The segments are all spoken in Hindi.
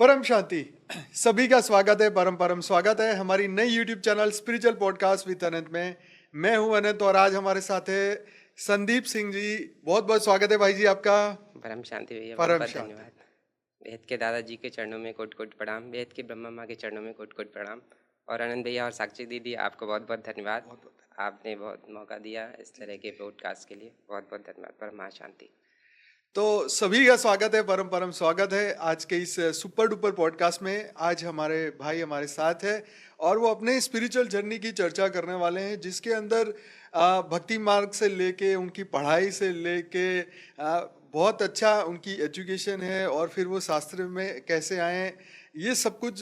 परम शांति। सभी का स्वागत है, परम परम स्वागत है हमारी नई YouTube channel spiritual podcast with Anant में। मैं हूं अनंत और आज हमारे साथ है संदीप सिंह जी। बहुत बहुत स्वागत है भाई जी आपका। परम शांति भैया, बहुत परम बहुत शांति। धन्यवाद। वेद के दादाजी के चरणों में कोटि कोटि प्रणाम, वेद की ब्रह्मा माँ के चरणों में कोटि कोटि प्रणाम। और आनंद भैया और साक्षी दीदी, आपको बहुत बहुत धन्यवाद। बहुत बहुत आपने बहुत मौका दिया इस तरह के पॉडकास्ट के लिए, बहुत बहुत धन्यवाद। परम शांति। तो सभी का स्वागत है, परम परम स्वागत है आज के इस सुपर डुपर पॉडकास्ट में। आज हमारे भाई हमारे साथ है और वो अपने स्पिरिचुअल जर्नी की चर्चा करने वाले हैं, जिसके अंदर भक्ति मार्ग से लेके उनकी पढ़ाई से लेके बहुत अच्छा उनकी एजुकेशन है और फिर वो शास्त्र में कैसे आए, ये सब कुछ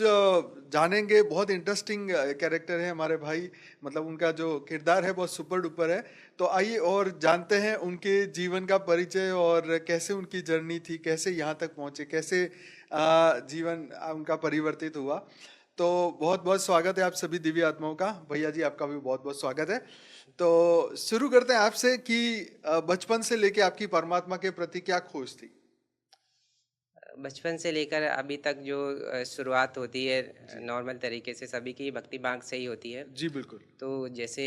जानेंगे। बहुत इंटरेस्टिंग कैरेक्टर है हमारे भाई, मतलब उनका जो किरदार है बहुत सुपर डुपर है। तो आइए और जानते हैं उनके जीवन का परिचय और कैसे उनकी जर्नी थी, कैसे यहाँ तक पहुँचे, कैसे जीवन उनका परिवर्तित हुआ। तो बहुत बहुत स्वागत है आप सभी दिव्य आत्माओं का। भैया जी आपका भी बहुत बहुत स्वागत है। तो शुरू करते हैं आपसे कि बचपन से लेके आपकी परमात्मा के प्रति क्या खोज थी। बचपन से लेकर अभी तक जो शुरुआत होती है नॉर्मल तरीके से, सभी की भक्ति मार्ग से ही होती है। जी बिल्कुल। तो जैसे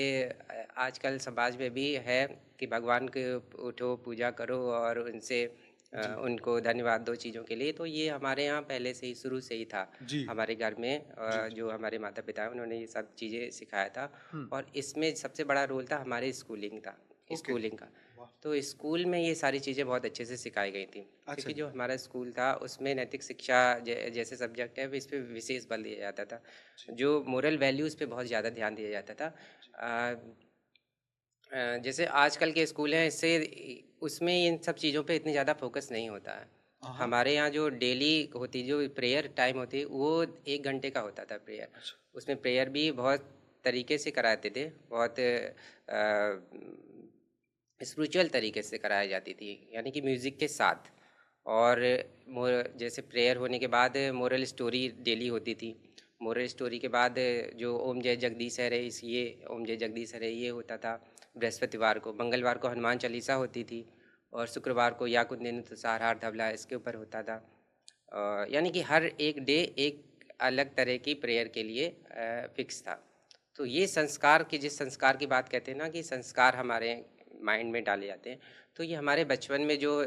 आजकल समाज में भी है कि भगवान के उठो, पूजा करो और उनसे उनको धन्यवाद दो चीज़ों के लिए। तो ये हमारे यहाँ पहले से ही, शुरू से ही था। जी हमारे घर में जी जी। जो हमारे माता पिता हैं उन्होंने ये सब चीज़ें सिखाया था। हम्म। और इसमें सबसे बड़ा रोल था हमारे स्कूलिंग का, ओके। स्कूलिंग का। वाह। तो स्कूल में ये सारी चीज़ें बहुत अच्छे से सिखाई गई थी, अच्छा क्योंकि जी। जो हमारा स्कूल था उसमें नैतिक शिक्षा जैसे सब्जेक्ट है इस पे विशेष बल दिया जाता था। जी जो मोरल वैल्यूज़ पे बहुत ज़्यादा ध्यान दिया जाता था। जी। जैसे आजकल के स्कूल हैं, इससे उसमें इन सब चीज़ों पे इतनी ज़्यादा फोकस नहीं होता है। हाँ। हमारे यहाँ जो डेली होती, जो प्रेयर टाइम होती, वो 1 घंटे का होता था प्रेयर। अच्छा। उसमें प्रेयर भी बहुत तरीके से कराते थे, बहुत स्पिरिचुअल तरीके से कराई जाती थी, यानी कि म्यूज़िक के साथ। और जैसे प्रेयर होने के बाद मोरल स्टोरी डेली होती थी। मोरल स्टोरी के बाद जो ओम जय जगदीश हरे, इस ये ओम जय जगदीश हरे ये होता था बृहस्पतिवार को। मंगलवार को हनुमान चालीसा होती थी और शुक्रवार को या कुंदिन तुषार हार धवला, इसके ऊपर होता था। यानी कि हर एक डे एक अलग तरह की प्रेयर के लिए फिक्स था। तो ये संस्कार की, जिस संस्कार की बात कहते हैं ना कि संस्कार हमारे माइंड में डाले जाते हैं, तो ये हमारे बचपन में जो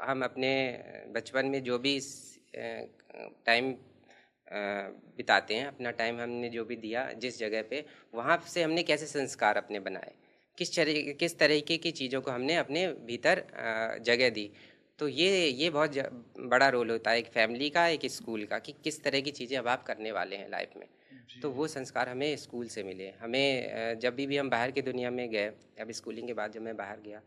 हम अपने बचपन में जो भी टाइम बिताते हैं, अपना टाइम हमने जो भी दिया जिस जगह पे, वहाँ से हमने कैसे संस्कार अपने बनाए, किस तरीके की चीज़ों को हमने अपने भीतर जगह दी। तो ये बहुत बड़ा रोल होता है एक फैमिली का, एक स्कूल का, कि किस तरह की चीज़ें अब आप करने वाले हैं लाइफ में। तो जी वो संस्कार हमें स्कूल से मिले। हमें जब भी हम बाहर की दुनिया में गए, अब स्कूलिंग के बाद जब मैं बाहर गया,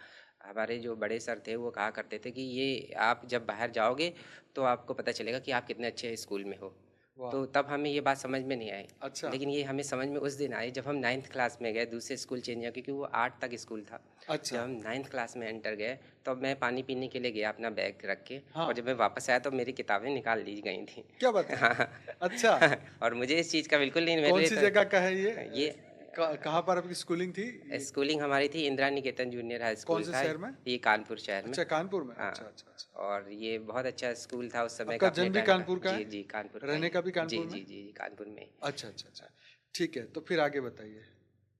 हमारे जो बड़े सर थे वो कहा करते थे कि ये आप जब बाहर जाओगे तो आपको पता चलेगा कि आप कितने अच्छे स्कूल में हो। वाह। तो तब हमें ये बात समझ में नहीं आई, अच्छा लेकिन ये हमें समझ में उस दिन आई जब हम 9th क्लास में गए, दूसरे स्कूल चेंज किया, क्योंकि वो 8 तक स्कूल था। जब अच्छा। हम 9th क्लास में एंटर गए, तब मैं पानी पीने के लिए गया अपना बैग रख के, हाँ। और जब मैं वापस आया तो मेरी किताबें निकाल ली गई थी। क्या बात है। हाँ। अच्छा। और मुझे इस चीज़ का बिल्कुल नहीं, मेरे कौन लिए सी तो जगह का है ये, ये कहाँ पर आपकी स्कूलिंग थी ये? स्कूलिंग हमारी थी इंदिरा निकेतन जूनियर हाई कौन स्कूल से था, शहर में? ये कानपुर शहर में। अच्छा कानपुर में। हाँ। अच्छा अच्छा अच्छा। और ये बहुत अच्छा स्कूल था उस समय का, आपका अपने जन्म भी टाइम का। कानपुर का जी है? जी, कानपुर का ही रहने है। का भी जी कानपुर में? जी जी जी, कानपुर में ही। अच्छा अच्छा अच्छा। ठीक है, तो फिर आगे बताइए।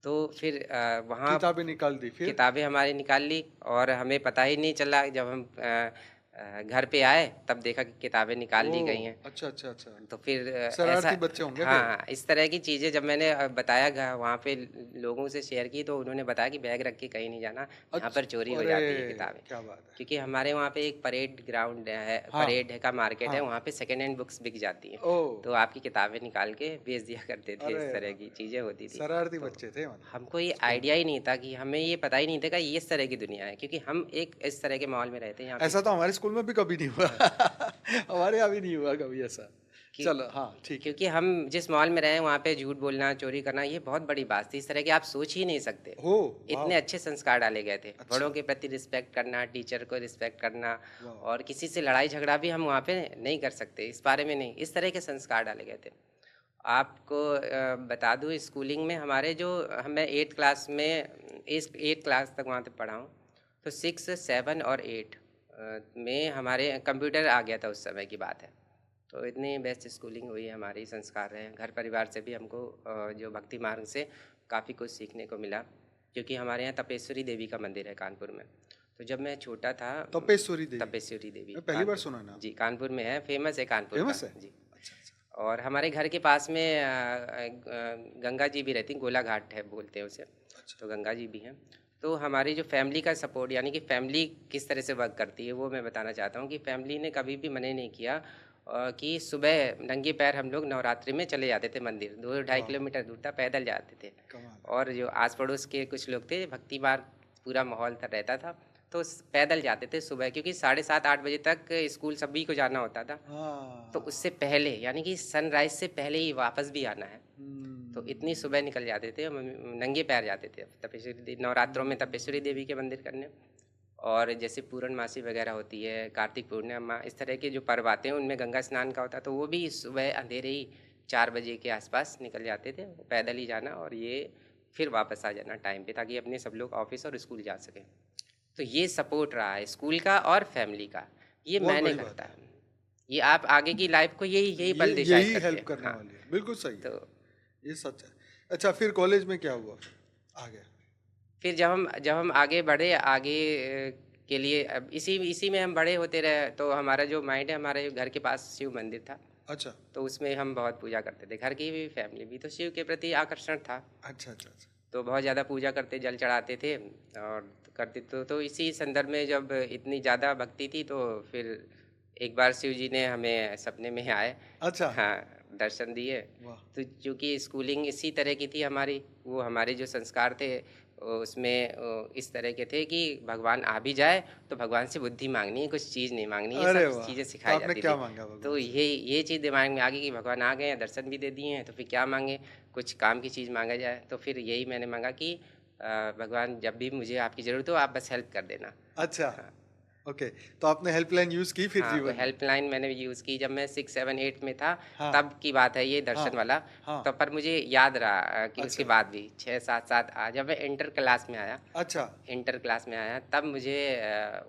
तो फिर वहाँ किताबें निकाल दी फिर? किताबें हमारी निकाल ली, और हमें पता ही नहीं चला। जब हम घर पे आए तब देखा कि किताबें निकाल ली गई हैं। ओह अच्छा अच्छा अच्छा। तो फिर ऐसा, शरारती बच्चे होंगे हाँ फिर। हाँ, इस तरह की चीज़ें जब मैंने बताया वहाँ पे लोगों से शेयर की, तो उन्होंने बताया कि बैग रख के कहीं नहीं जाना, यहाँ पर चोरी अच्छा हो अरे जाती है किताबें। क्या बात है। क्योंकि हमारे वहाँ पे एक परेड ग्राउंड है, हाँ परेड है का मार्केट है, हाँ। वहाँ पे सेकेंड हैंड बुक्स बिक जाती हैं। ओह। तो आपकी किताबें निकाल के बेच दिया करते थे, अरे इस तरह बाप की रे। चीज़ें होती थी। शरारती तो बच्चे थे मतलब हमको ये स्कूल में। आइडिया ही नहीं था, कि हमें ये पता ही नहीं था कि ये इस तरह की दुनिया है, क्योंकि हम एक इस तरह के माहौल में रहते हैं यहाँ पे। ऐसा तो हमारे स्कूल में भी कभी नहीं हुआ। हमारे यहाँ भी नहीं हुआ कभी ऐसा। कि चलो हाँ ठीक है। क्योंकि हम जिस माहौल में रहे, वहाँ पे झूठ बोलना, चोरी करना, ये बहुत बड़ी बात थी। इस तरह की आप सोच ही नहीं सकते। हो। वाह। इतने अच्छे संस्कार डाले गए थे, बड़ों अच्छा। के प्रति रिस्पेक्ट करना, टीचर को रिस्पेक्ट करना, वाह। और किसी से लड़ाई झगड़ा भी हम वहाँ पे नहीं कर सकते, इस बारे में नहीं, इस तरह के संस्कार डाले गए थे। आपको बता दूँ, स्कूलिंग में हमारे जो, मैं 8th क्लास में, 8th क्लास तक वहाँ तक पढ़ा हूँ। तो 6, 7 और 8 में हमारे कंप्यूटर आ गया था, उस समय की बात है। तो इतनी बेस्ट स्कूलिंग हुई है, हमारी संस्कार रहे हैं। घर परिवार से भी हमको जो भक्ति मार्ग से काफ़ी कुछ सीखने को मिला, क्योंकि हमारे यहाँ तपेश्वरी देवी का मंदिर है कानपुर में। तो जब मैं छोटा था, तपेश्वरी देवी, तपेश्वरी देवी मैं पहली बार कानपुर, सुना ना। जी कानपुर में है, फेमस है कानपुर का फेमस है। जी। अच्छा अच्छा। और हमारे घर के पास में गंगा जी भी रहती हैं, गोला घाट है बोलते हैं उसे, अच्छा। तो गंगा जी भी हैं। तो हमारी जो फैमिली का सपोर्ट, यानी कि फैमिली किस तरह से वर्क करती है, वो मैं बताना चाहता हूँ कि फैमिली ने कभी भी मना नहीं किया कि सुबह नंगे पैर हम लोग नवरात्रि में चले जाते थे मंदिर, 2-2.5 वाह, किलोमीटर दूर था, पैदल जाते थे। कमाल है। और जो आस पड़ोस के कुछ लोग थे, भक्ति मार्ग पूरा माहौल रहता था, तो पैदल जाते थे सुबह, क्योंकि 7:30-8 बजे तक स्कूल सभी को जाना होता था। तो हाँ। उससे पहले, यानी कि सनराइज से पहले ही वापस भी आना है, तो इतनी हम्म, सुबह निकल जाते थे, नंगे पैर जाते थे तपेश्वरी देवी नवरात्रों में, तपेश्वरी देवी के मंदिर करने। और जैसे पूर्णमासी वगैरह होती है, कार्तिक पूर्णिमा, इस तरह के जो पर्व आते हैं उनमें गंगा स्नान का होता है, तो वो भी सुबह अंधेरे ही 4 बजे के आसपास निकल जाते थे, पैदल ही जाना और ये फिर वापस आ जाना टाइम पे, ताकि अपने सब लोग ऑफिस और स्कूल जा सकें। तो ये सपोर्ट रहा है स्कूल का और फैमिली का, ये बहुत मैंने बड़ी बात करता है। है। ये आप आगे की लाइफ को यही यही ये पल डिसाइड यही करते हेल्प हैं। करने हाँ, वाली है, बिल्कुल सही है, तो ये सच है। अच्छा, फिर कॉलेज में क्या हुआ आगे? फिर जब हम आगे बढ़े, आगे के लिए अब इसी इसी में हम बड़े होते रहे, तो हमारा जो माइंड है, हमारे घर के पास शिव मंदिर था, अच्छा तो उसमें हम बहुत पूजा करते थे। घर की भी फैमिली भी, तो शिव के प्रति आकर्षण था, अच्छा अच्छा अच्छा। तो बहुत ज़्यादा पूजा करते, जल चढ़ाते थे और करते। तो इसी संदर्भ में जब इतनी ज़्यादा भक्ति थी, तो फिर एक बार शिव जी ने हमें सपने में आए, अच्छा, हाँ, दर्शन दिए। वाह। तो चूँकि स्कूलिंग इसी तरह की थी हमारी, वो हमारे जो संस्कार थे उसमें इस तरह के थे कि भगवान आ भी जाए तो भगवान से बुद्धि मांगनी है, कुछ चीज़ नहीं मांगनी, ये अरे सब वाह! चीज़ें तो सिखाई आपने जाती क्या थी। मांगा भगवान तो से? ये चीज़ दिमाग में आ गई कि भगवान आ गए हैं, दर्शन भी दे दिए हैं, तो फिर क्या मांगे, कुछ काम की चीज़ मांगा जाए। तो फिर यही मैंने मांगा कि भगवान, जब भी मुझे आपकी ज़रूरत हो, आप बस हेल्प कर देना। अच्छा, हाँ। ओके। तो आपने हेल्पलाइन यूज़ की फिर हाँ, वो जीवन में? हेल्पलाइन मैंने यूज़ की जब मैं 6, 7, 8 में था, हाँ, तब की बात है ये, हाँ, दर्शन वाला। हाँ। तब पर मुझे याद रहा कि उसके अच्छा, बाद भी 6, 7 सात जब मैं इंटर क्लास में आया, अच्छा। इंटर क्लास में आया, तब मुझे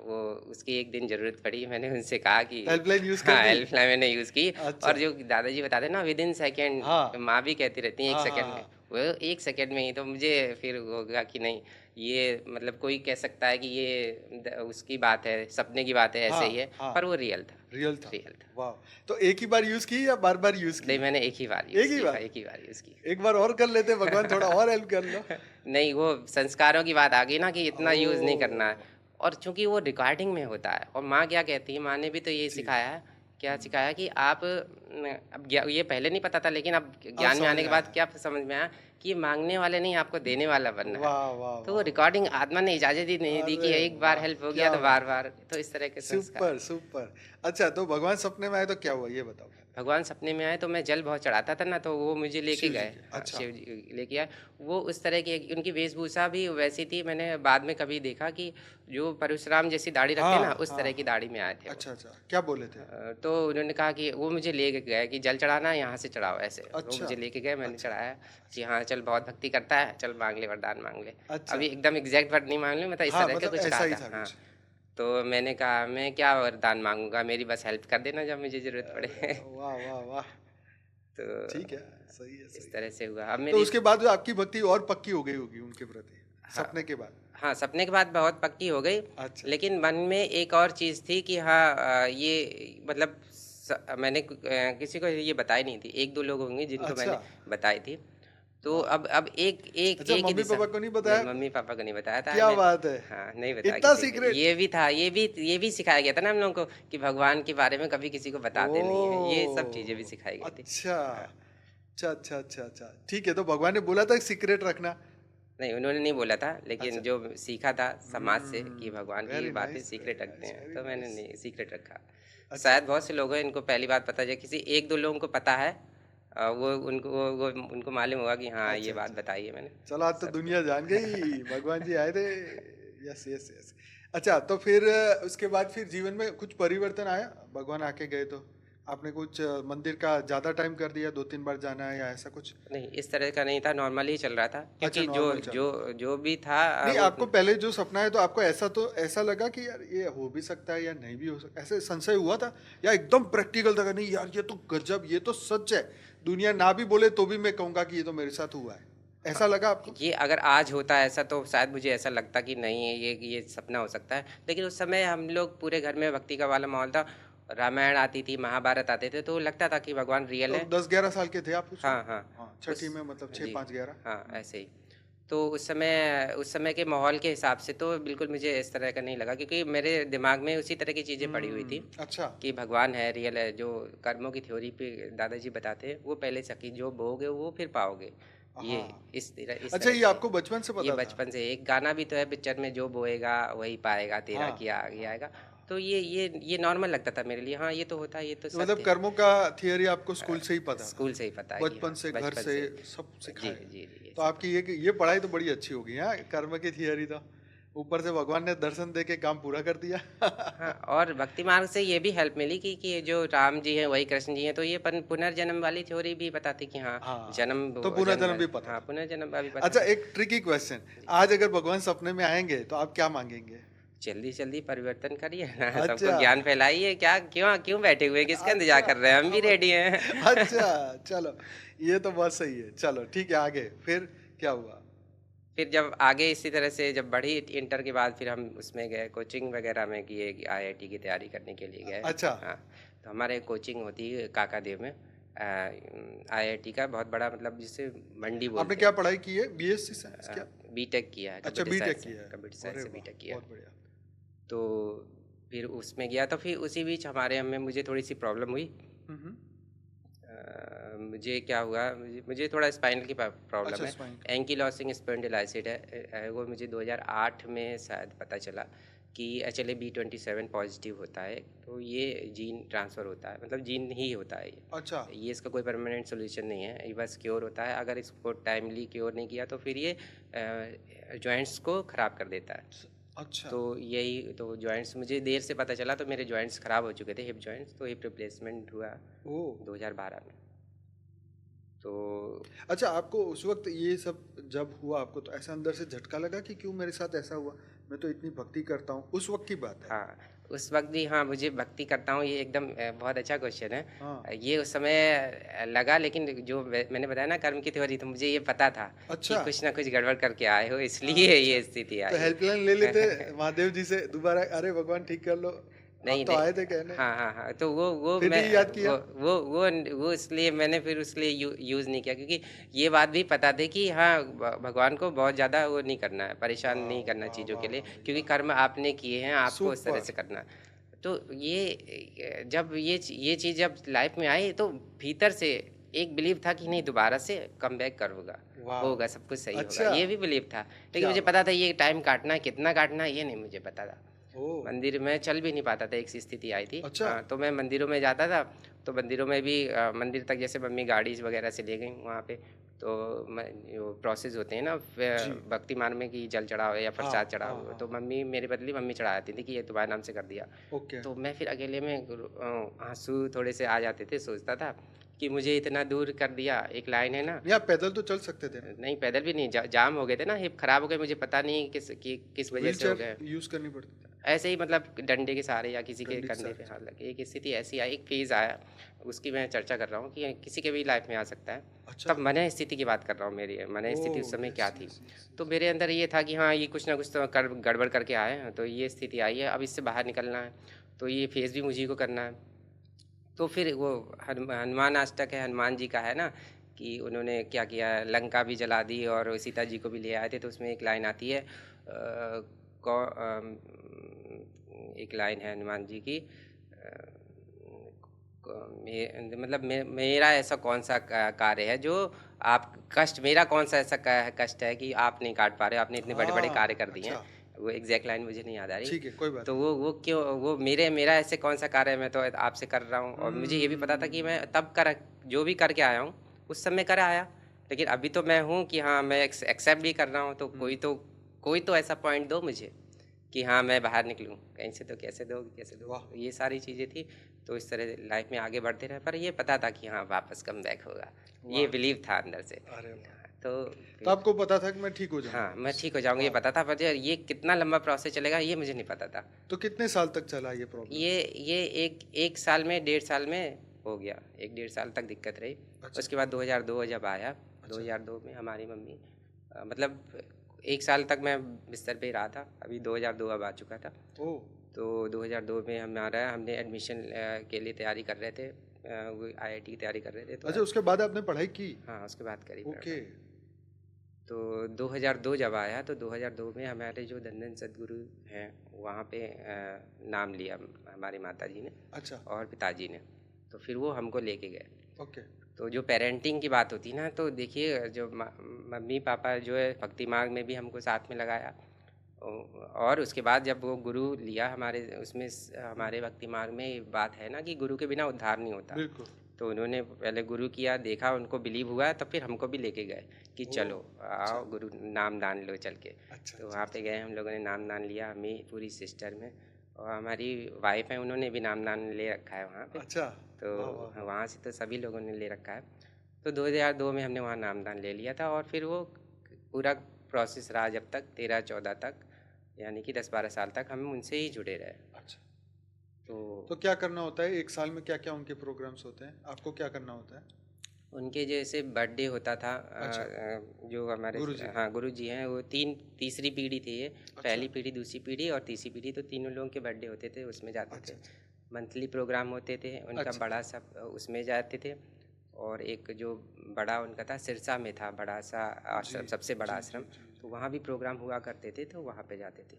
वो उसकी एक दिन ज़रूरत पड़ी। मैंने उनसे कहा कि हेल्पलाइन यूज़ कर हाँ, दी? हेल्पलाइन मैंने यूज़ की। अच्छा। और जो दादाजी बताते हैं ना, विदिन सेकंड, हाँ, माँ भी कहती रहती हैं 1 हाँ, हाँ, सेकंड में, हाँ। वो 1 सेकंड में ही। तो मुझे फिर हो गया कि नहीं, ये मतलब कोई कह सकता है कि ये उसकी बात है, सपने की बात है, ऐसे ही है, हाँ, हाँ, पर वो रियल था, रियल था। रियल था। वाह! तो एक ही बार यूज़ की या बार-बार यूज़ नहीं, की? मैंने एक ही बार एक यूज़ ही की, हाँ, बार? एक ही बार यूज़ की। एक बार और कर लेते, भगवान थोड़ा और हेल्प कर लो। नहीं, वो संस्कारों की बात आ गई ना कि इतना यूज़ नहीं करना है। ओह! और चूँकि वो रिकॉर्डिंग में होता है, और माँ क्या कहती है, माँ ने भी तो यही जी। सिखाया है, क्या हुँ, सिखाया कि आप अब ये पहले नहीं पता था, लेकिन अब अब ज्ञान में समझ आने में के बाद आया। क्या समझ में आया कि ये माँगने वाले नहीं, आपको देने वाला बनना है। वाह, वाह, तो वो वाह, वाह! रिकॉर्डिंग आत्मा ने इजाज़त ही नहीं दी कि अरे एक बार वाह! हेल्प हो गया क्या तो बात है। बार-बार, तो इस तरह के संस्कार। Super, super. अच्छा, तो भगवान सपने में आए तो क्या हुआ ये बताओ? भगवान सपने में आए तो मैं जल बहुत चढ़ाता था ना, तो वो मुझे लेके शिव जी गए। के। हाँ, अच्छा, शिव जी लेके आए। वो उस तरह की उनकी वेशभूषा भी वैसी थी, मैंने बाद में कभी देखा कि जो परशुराम जैसी दाढ़ी रखते हैं ना, हाँ, उस हाँ, तरह की हाँ। दाढ़ी में आए थे वो। अच्छा, अच्छा, क्या बोले थे? तो उन्होंने कहा कि वो मुझे ले गए कि जल चढ़ाना है, यहाँ से चढ़ाओ ऐसे। वो अच्छा, मुझे लेके गए, मैंने अच्छा, चढ़ाया कि अच्छा, हाँ, चल बहुत भक्ति करता है, चल माँग ले, वरदान माँग ले। अच्छा। अभी एकदम एग्ज़ैक्ट वर्ड नहीं माँग ले, मतलब इस हाँ, तरह का मतलब कुछ ऐसा कहा ही था। था हाँ, कुछ। तो मैंने कहा मैं क्या वरदान माँगूँगा, मेरी बस हेल्प कर देना जब मुझे ज़रूरत अरे पड़े। वाह, वाह, वाह! तो ठीक है, सही है, इस सही है। तरह से हुआ। अब तो मेरी उसके बाद आपकी भक्ति और पक्की हो गई होगी उनके प्रति, हाँ, सपने के बाद? हाँ, सपने के बाद बहुत पक्की हो गई, अच्छा, लेकिन मन में एक और चीज़ थी कि हाँ, ये मतलब मैंने किसी को ये बताई नहीं थी। 1-2 लोग होंगे जिनको अच्छा, मैंने बताई थी। तो वाह! अब एक एक अच्छा, एक ही दिशा। मम्मी-पापा को नहीं नहीं, बताया? मम्मी-पापा को नहीं बताया था क्या मैं। बात है! हाँ, नहीं बताया इतना किसी को। सीक्रेट? ये भी था, ये भी सिखाया गया था ना हम लोगों को कि भगवान के बारे में कभी किसी को बताते नहीं हैं। ये सब चीज़ें भी ओह! सिखाई गई थी। अच्छा। हाँ। अच्छा, अच्छा, अच्छा, अच्छा। ठीक है, तो भगवान ने बोला था सीक्रेट रखना? नहीं, उन्होंने नहीं बोला था, लेकिन अच्छा। जो सीखा था समाज से कि भगवान की वेरी बातें नाइस, वेरी सीक्रेट रखते नाइस, हैं, वेरी तो मैंने नाइस। नहीं सीक्रेट रखा। अच्छा, शायद बहुत से लोग हैं इनको पहली बात पता है, किसी 1-2 लोगों को पता है, वो उनको मालूम होगा कि हाँ, ये अच्छा, बात अच्छा। बताई है मैंने। चलो, आज तो सबको। दुनिया जान गई, भगवान जी आए थे। Yes, yes, yes. अच्छा, तो फिर उसके बाद फिर जीवन में कुछ परिवर्तन आया? भगवान आके गए तो? आपने कुछ मंदिर का ज्यादा टाइम कर दिया, 2-3 बार जाना है या ऐसा कुछ? नहीं, इस तरह का नहीं था, नॉर्मल ही चल रहा था, अच्छा, क्योंकि जो नॉर्मल चल जो रहा था। जो भी था नहीं, वो आपको पहले जो सपना है तो आपको ऐसा तो ऐसा लगा कि यार ये हो भी सकता है या नहीं भी हो सकता, ऐसे संशय हुआ था, या एकदम प्रैक्टिकल था कि नहीं यार ये तो गजब, ये तो सच है, दुनिया ना भी बोले तो भी मैं कहूंगा कि ये तो मेरे साथ हुआ है, ऐसा लगा आपको? ये अगर आज होता ऐसा तो शायद मुझे ऐसा लगता कि नहीं है, ये सपना हो सकता है। लेकिन उस समय हम लोग पूरे घर में भक्ति का वाला माहौल था, रामायण आती थी, महाभारत आते थे, तो लगता था कि भगवान रियल तो है। 10-11 साल के थे आप उस हाँ, वक्त? हाँ। हाँ, उस छठी में मतलब छः जी, 5-11। हाँ, ऐसे ही। तो उस समय के माहौल के हिसाब से तो बिल्कुल मुझे इस तरह का नहीं लगा, क्योंकि मेरे दिमाग में उसी तरह की चीज़ें पड़ी हुई थी अच्छा। कि भगवान है, रियल है, जो कर्मों की थ्योरी पे दादाजी बताते हैं, वो पहले से कि जो बोओगे वो फिर पाओगे। ये हाँ। इस अच्छा, तरह ये से आपको बचपन से ये पता था? बचपन से एक गाना भी तो है पिक्चर में, जो बोएगा वही पाएगा, तेरा हाँ, किया आगे हाँ, आएगा। हाँ। तो ये नॉर्मल लगता था मेरे लिए, हाँ, ये तो होता है, ये तो तो मतलब सत्य है। कर्मों का थियरी आपको अ, स्कूल से ही पता था? स्कूल से ही पता है कि बचपन हाँ, से, घर बचपन से से। सब जी, सिखाया गया। जी, जी, ये तो सब है। आपकी ये पढ़ाई तो बड़ी अच्छी होगी, हाँ, कर्म की थियरी तो। ऊपर से भगवान ने दर्शन दे के काम पूरा कर दिया। हाँ, और भक्ति मार्ग से ये भी हेल्प मिली कि जो राम जी हैं वही कृष्ण जी हैं, तो ये पुनर्जन्म वाली थ्योरी भी बताती कि हाँ, हाँ, जन्म तो पुनर्जन्म भी पता हाँ, था। पुनर्जन्म का भी पता अच्छा, था। एक ट्रिकी क्वेश्चन, जी। आज अगर भगवान सपने में आएंगे तो आप क्या मांगेंगे? जल्दी जल्दी परिवर्तन करिए ना, सबको अच्छा। ज्ञान फैलाइए, क्या क्यों क्यों बैठे हुए, किसका इंतजार अच्छा। कर रहे हैं, हम भी अब रेडी हैं। अच्छा, चलो, ये तो बहुत सही है। चलो ठीक है, आगे फिर क्या हुआ? फिर जब आगे इसी तरह से जब बढ़ी इंटर के बाद, फिर हम उसमें गए, कोचिंग वगैरह में किए, आईआईटी की तैयारी करने के लिए गए। अच्छा। हाँ, तो हमारे कोचिंग होती है काकादेव में, आईआईटी का बहुत बड़ा, मतलब जिसे मंडी आपने बोलते क्या हैं। पढ़ाई की है, बीएससी साइंस क्या? बीटेक किया है, अच्छा, कंप्यूटर बीटेक साइंस से, किया है। कंप्यूटर अरे साइंस से वाह, बीटेक किया है। बहुत बढ़िया। तो फिर उसमें गया, तो फिर उसी बीच हमारे हमें मुझे थोड़ी सी प्रॉब्लम हुई। हम्म। मुझे क्या हुआ, मुझे थोड़ा स्पाइनल की प्रॉब्लम अच्छा, है, स्वाइन। एंकीलोसिंग स्पॉन्डिलाइटिस है। वो मुझे 2008 में शायद पता चला कि HLA-B27 पॉजिटिव होता है, तो ये जीन ट्रांसफ़र होता है, मतलब जीन ही होता है अच्छा। ये इसका कोई परमानेंट सोल्यूशन नहीं है, ये बस क्योर होता है। अगर इसको टाइमली क्योर नहीं किया तो फिर ये जॉइंट्स को ख़राब कर देता है। अच्छा। तो यही तो जॉइंट्स मुझे देर से पता चला, तो मेरे जॉइंट्स ख़राब हो चुके थे, हिप जॉइंट्स, तो हिप रिप्लेसमेंट हुआ ओ। 2012 में। तो अच्छा, आपको उस वक्त ये सब जब हुआ, आपको तो ऐसा अंदर से झटका लगा कि क्यों मेरे साथ ऐसा हुआ, मैं तो इतनी भक्ति करता हूँ, उस वक्त की बात है? हाँ, उस वक़्त भी हाँ, मुझे भक्ति करता हूँ, ये एकदम बहुत अच्छा क्वेश्चन है। हाँ। ये उस समय लगा, लेकिन जो मैंने बताया ना कर्म की थ्योरी, तो मुझे ये पता था कि अच्छा। कुछ ना कुछ गड़बड़ करके आए हो, इसलिए अच्छा, ये स्थिति तो आई हेल्पलाइन ले लेते है। महादेव जी से दोबारा, अरे भगवान ठीक कर लो, आप नहीं, तो नहीं। आए थे कहने। हाँ, हाँ, हाँ, तो वो फिर मैं भी याद किया? वो इसलिए मैंने फिर उसके लिए यूज़ नहीं किया, क्योंकि ये बात भी पता थी कि हाँ, भगवान को बहुत ज़्यादा वो नहीं करना है, परेशान वाह नहीं करना वाह चीज़ों के वाह लिए, वाह भाई क्योंकि वाह। कर्म आपने किए हैं, आपको उस तरह सुपर। से करना है। तो जब ये चीज़ जब लाइफ में आई, तो भीतर से एक बिलीव था कि नहीं, दोबारा से कमबैक करूँगा, होगा, सब कुछ सही वाह। होगा, अच्छा। ये भी बिलीव था। लेकिन क्या मुझे बात। पता था ये टाइम काटना है, कितना काटना है, ये नहीं मुझे पता था। ओ। मंदिर में चल भी नहीं पाता था, एक सी स्थिति आई थी। अच्छा। हाँ, तो मैं मंदिरों में जाता था, तो मंदिरों में भी मंदिर तक जैसे मम्मी गाड़ी वगैरह से ले गई वहाँ पे, तो मैं जो प्रोसेस होते हैं ना, जी। भक्ति मार्ग में कि जल चढ़ाओ या हाँ प्रसाद हाँ चढ़ाओ, हाँ तो हाँ। मम्मी मेरे बदले मम्मी चढ़ा जाती थी कि ये तुम्हारे नाम से कर दिया। ओके। तो मैं फिर अकेले में आंसू थोड़े से आ जाते थे, सोचता था कि मुझे इतना दूर कर दिया। एक लाइन है ना, नहीं, आप पैदल तो चल सकते थे ना? नहीं पैदल भी नहीं, जाम हो गए थे ना, हिप खराब हो गए, मुझे पता नहीं किस तो वजह व्हील से हो चेयर गए। यूज करनी पड़ती थी? ऐसे ही, मतलब डंडे के सहारे या किसी के डंडी के कंधे सहारे पे हाथ चल। लगे, एक स्थिति ऐसी आई, एक फेज़ आया, उसकी मैं चर्चा कर रहा हूँ कि किसी के भी लाइफ में आ सकता है। अच्छा। तब मन स्थिति की बात कर रहा हूँ, मेरी मन ओ। स्थिति उस समय यस क्या थी। यस यस तो यस। मेरे अंदर ये था कि हाँ, ये कुछ ना कुछ तो गड़बड़ करके आए हैं, तो ये स्थिति आई है, अब इससे बाहर निकलना है, तो ये फेज़ भी मुझी को करना है। तो फिर वो हनुमान अष्टक है, हनुमान जी का है ना, कि उन्होंने क्या किया, लंका भी जला दी और सीता जी को भी ले आए थे, तो उसमें एक लाइन आती है, एक लाइन है हनुमान जी की, मतलब मेरा ऐसा कौन सा कार्य है जो आप कष्ट, मेरा कौन सा ऐसा कष्ट है कि आप नहीं काट पा रहे हो, आपने इतने बड़े बड़े कार्य हाँ, कर दिए हैं। अच्छा। वो एग्जैक्ट लाइन मुझे नहीं याद आ रही। ठीक है, कोई बात तो नहीं। वो क्यों, वो मेरा ऐसे कौन सा कार्य है, मैं तो आपसे कर रहा हूँ, और मुझे ये भी पता था कि मैं हम्म। तब कर जो भी करके आया हूँ उस समय कर आया, लेकिन अभी तो मैं हूँ कि हाँ, मैं एक्सेप्ट भी कर रहा हूँ, तो हम्म। कोई तो ऐसा पॉइंट दो मुझे कि हाँ मैं बाहर निकलूँ कहीं से, तो कैसे दो वाह। ये सारी चीज़ें थी। तो इस तरह लाइफ में आगे बढ़ते रहे, पर ये पता था कि हाँ वापस कम बैक होगा, ये वाह। बिलीव था अंदर से। अरे वाह। हाँ, तो तो फिर आपको पता था कि मैं ठीक हो हाँ जाऊंगा मैं इससे? ठीक हो जाऊँगा ये वाह। पता था, पर ये कितना लंबा प्रोसेस चलेगा ये मुझे नहीं पता था। तो कितने साल तक चला ये प्रॉब्लम? ये एक साल में, 1.5 साल में हो गया, 1 डेढ़ साल तक दिक्कत रही। अच्छा। उसके बाद 2002 जब आया, अच्छा। 2002 में हमारी मम्मी मतलब 1 साल तक मैं बिस्तर पे ही रहा था, अभी 2002 अब आ चुका था। ओ। तो 2002 में हमने एडमिशन के लिए तैयारी कर रहे थे, वो आईआईटी की तैयारी कर रहे थे, तो अच्छा, उसके बाद आपने पढ़ाई की? हाँ उसके बाद करी ओके। पढ़ाई। तो 2002 जब आया तो 2002 में हमारे जो धन्धन सद्गुरु हैं वहाँ पे नाम लिया हमारी माताजी ने अच्छा। और पिताजी ने, तो फिर वो हमको लेके गए। ओके। तो जो पेरेंटिंग की बात होती ना, तो देखिए जो मम्मी पापा जो है भक्ति मार्ग में भी हमको साथ में लगाया, और उसके बाद जब वो गुरु लिया हमारे उसमें हमारे भक्ति मार्ग में ये बात है ना कि गुरु के बिना उद्धार नहीं होता। बिल्कुल। तो उन्होंने पहले गुरु किया, देखा, उनको बिलीव हुआ, तब फिर हमको भी लेके गए कि ओह, चलो अच्छा। आओ गुरु नाम दान लो चल के। अच्छा तो अच्छा वहाँ पे अच्छा। गए हम लोगों ने, नाम दान लिया, हमें पूरी सिस्टर में, और हमारी वाइफ है उन्होंने भी नाम दान ले रखा है वहाँ पे। अच्छा। तो वाह वाह वाह। वहाँ से तो सभी लोगों ने ले रखा है। तो 2002 में हमने वहाँ नाम दान ले लिया था, और फिर वो पूरा प्रोसेस रहा जब तक 13-14 तक, यानी कि 10-12 साल तक हम उनसे ही जुड़े रहे। अच्छा। तो तो क्या करना होता है एक साल में, क्या क्या उनके प्रोग्राम्स होते हैं, आपको क्या करना होता है? उनके जैसे बर्थडे होता था, अच्छा। जो हमारे गुरुजी। हाँ गुरु जी हैं, वो तीसरी पीढ़ी थी ये, अच्छा। पहली पीढ़ी, दूसरी पीढ़ी और तीसरी पीढ़ी, तो तीनों लोगों के बर्थडे होते थे, उसमें जाते अच्छा थे। अच्छा मंथली प्रोग्राम होते थे उनका अच्छा। बड़ा सा, उसमें जाते थे। और एक जो बड़ा उनका था सिरसा में था, बड़ा सा जी आश्रम, सबसे बड़ा जी जी आश्रम, जी तो जी। वहाँ भी प्रोग्राम हुआ करते थे, तो वहाँ पे जाते थे।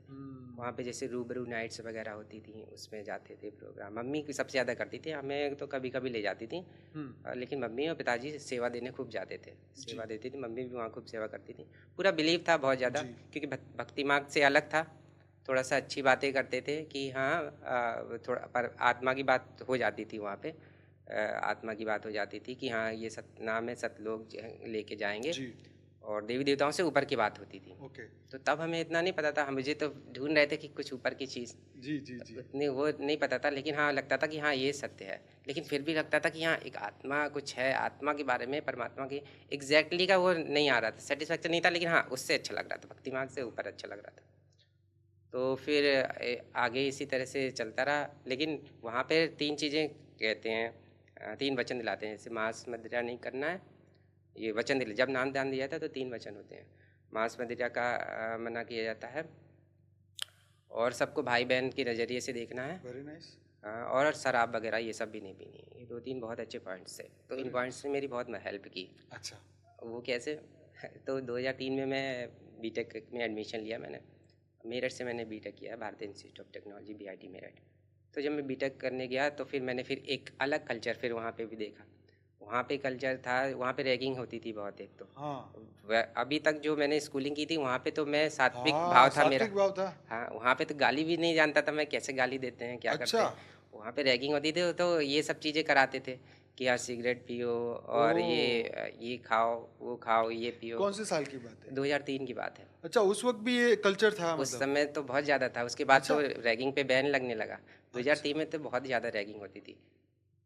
वहाँ पे जैसे रूबरू नाइट्स वगैरह होती थी, उसमें जाते थे प्रोग्राम। मम्मी की सबसे ज़्यादा करती थी, हमें तो कभी कभी ले जाती थी, लेकिन मम्मी और पिताजी सेवा देने खूब जाते थे, जी सेवा देती थी। मम्मी भी वहाँ खूब सेवा करती थी। पूरा बिलीव था बहुत ज़्यादा, जी। क्योंकि भक्ति मार्ग से अलग था। थोड़ा सा अच्छी बातें करते थे कि हाँ थोड़ा, पर आत्मा की बात हो जाती थी वहाँ पे। आत्मा की बात हो जाती थी कि हाँ ये सतनाम है, सतलोक लेके जाएंगे, जी। और देवी देवताओं से ऊपर की बात होती थी। ओके। तो तब हमें इतना नहीं पता था, हम मुझे तो ढूंढ रहे थे कि कुछ ऊपर की चीज़, जी जी जी। उतनी वो नहीं पता था, लेकिन हाँ लगता था कि हाँ ये सत्य है। लेकिन फिर भी लगता था कि हाँ एक आत्मा कुछ है, आत्मा के बारे में, परमात्मा की एग्जैक्टली का वो नहीं आ रहा था, सेटिस्फैक्शन नहीं था, लेकिन हाँ उससे अच्छा लग रहा था, भक्ति मार्ग से ऊपर अच्छा लग रहा था। तो फिर आगे इसी तरह से चलता रहा। लेकिन वहाँ पे 3 चीज़ें कहते हैं, 3 वचन दिलाते हैं, जैसे मांस मदिरा नहीं करना है, ये वचन दिले जब नाम दान दिया था तो 3 वचन होते हैं। मांस मदिरा का मना किया जाता है, और सबको भाई बहन के नज़रिए से देखना है, वेरी नाइस। और शराब वगैरह ये सब भी नहीं पीनी है। ये 2-3 बहुत अच्छे पॉइंट्स थे, तो इन वेरी पॉइंट्स नाइस। ने मेरी बहुत हेल्प की। अच्छा। वो कैसे तो 2003 में मैं बीटेक में एडमिशन लिया मैंने, मेरठ से मैंने बीटेक किया, भारतीय institute of technology BIT Meerut. तो जब मैं बीटेक करने गया तो फिर मैंने फिर एक अलग कल्चर फिर वहाँ पे भी देखा। वहाँ पे कल्चर था, वहाँ पे रैगिंग होती थी बहुत। एक तो हाँ अभी तक जो मैंने स्कूलिंग की थी वहाँ पे तो मैं सात्विक हाँ, भाव था मेरा। सात्विक भाव था। हाँ वहाँ पे तो गाली भी नहीं जानता था मैं, कैसे गाली देते हैं क्या करते अच्छा। हैं। वहाँ पे रैगिंग होती थी, तो ये सब चीज़ें कराते थे कि हाँ सिगरेट पियो, और ओ। ये खाओ, वो खाओ, ये पियो। कौन से साल की बात है? 2003 की बात है। अच्छा, उस वक्त भी ये कल्चर था उस मतलब? समय तो बहुत ज़्यादा था, उसके बाद अच्छा तो रैगिंग पे बैन लगने लगा। अच्छा 2003 में तो बहुत ज़्यादा रैगिंग होती थी।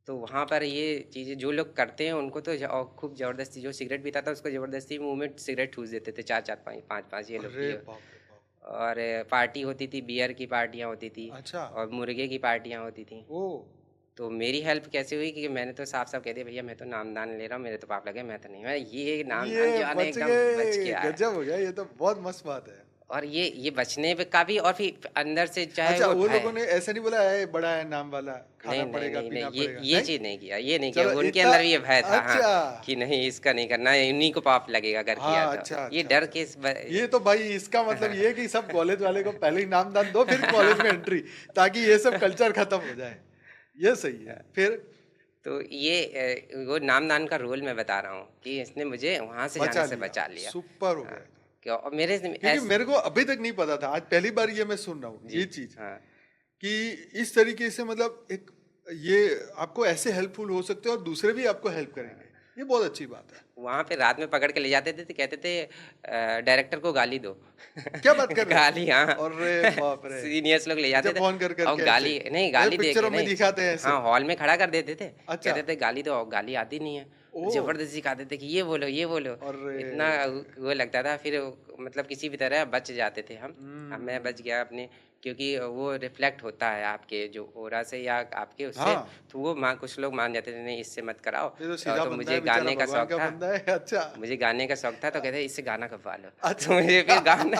तो वहाँ पर ये चीज़ें जो लोग करते हैं उनको तो और खूब ज़बरदस्ती, जो सिगरेट पीता था उसको ज़बरदस्ती मुँह में सिगरेट ठूस देते थे, 4-4 5-5 ये लो अरे पियो। बाप रे बाप। और पार्टी होती थी, बियर की पार्टियाँ होती थी, अच्छा। और मुर्गे की पार्टियाँ होती थी। ओ। तो मेरी हेल्प कैसे हुई कि मैंने तो साफ-साफ कह दिया, भैया मैं तो नामदान ले रहा हूँ, मेरे तो पाप लगे, मैं तो नहीं, मैं ये नामदान ये जो है ना बच एकदम बच गए, के आया। गजब हो गया, ये तो बहुत मस्त बात है। और ये बचने पे का भी, और फिर अंदर से चाहे अच्छा, वो वो लोगों भय, ने ऐसा नहीं बोला है बड़ा है नाम वाला, नहीं खाना नहीं पड़ेगा नहीं नहीं, पीना ये पड़ेगा, ये नहीं? चीज़ नहीं किया, ये नहीं किया। चलो उनके इतना। अंदर भी ये भय था हाँ, अच्छा। कि नहीं इसका नहीं करना है, इन्हीं को पाप लगेगा अगर किया हाँ तो। अच्छा ये अच्छा डर अच्छा। के ये तो भाई इसका मतलब ये है कि सब कॉलेज वाले को पहले ही नाम दान दो, फिर कॉलेज में एंट्री, ताकि ये सब कल्चर खत्म हो जाए। ये सही है। फिर तो ये वो नामदान का रोल मैं बता रहा हूँ कि इसने मुझे वहाँ से जाने बचा से लिया, बचा लिया। सुपर हो हाँ, गया ये तो। क्या और मेरे क्योंकि मेरे को अभी तक नहीं पता था, आज पहली बार ये मैं सुन रहा हूँ जी ये चीज, हाँ कि इस तरीके से मतलब एक ये आपको ऐसे हेल्पफुल हो सकते हो और दूसरे भी आपको हेल्प हाँ। करेंगे। ये बहुत अच्छी बात है। वहाँ पे रात में पकड़ के ले जाते थे तो कहते थे डायरेक्टर को गाली दो। क्या बात कर रहे गाली, हाँ। हो? अरे बाप रे! सीनियर्स लोग ले अच्छा, जाते थे फ़ोन कर कर और के ऐसे? गाली नहीं, ये गाली दे के पिक्चरों में नहीं। दिखाते हैं ऐसे? हाँ, हॉल में खड़ा कर देते थे। अच्छा। कहते थे गाली दो, और गाली आती नहीं है। ओह! ज़बरदस्ती सिखाते थे कि ये बोलो, ये बोलो। अरे! इतना वो लगता था, फिर मतलब किसी भी तरह बच जाते थे हम। मैं बच हुँ। गया अपने, क्योंकि वो रिफ्लेक्ट होता है आपके जो ऑरा से या आपके उससे, हाँ, तो वो मान कुछ लोग मान जाते थे, नहीं इससे मत कराओ। ये तो सीधा तो बंदा मुझे है बेचारा, गाने का भगवान शौक का था। बंदा है। अच्छा। मुझे गाने का शौक था, तो कहते इससे गाना गवा लो। अच्छा। तो मुझे फिर गाना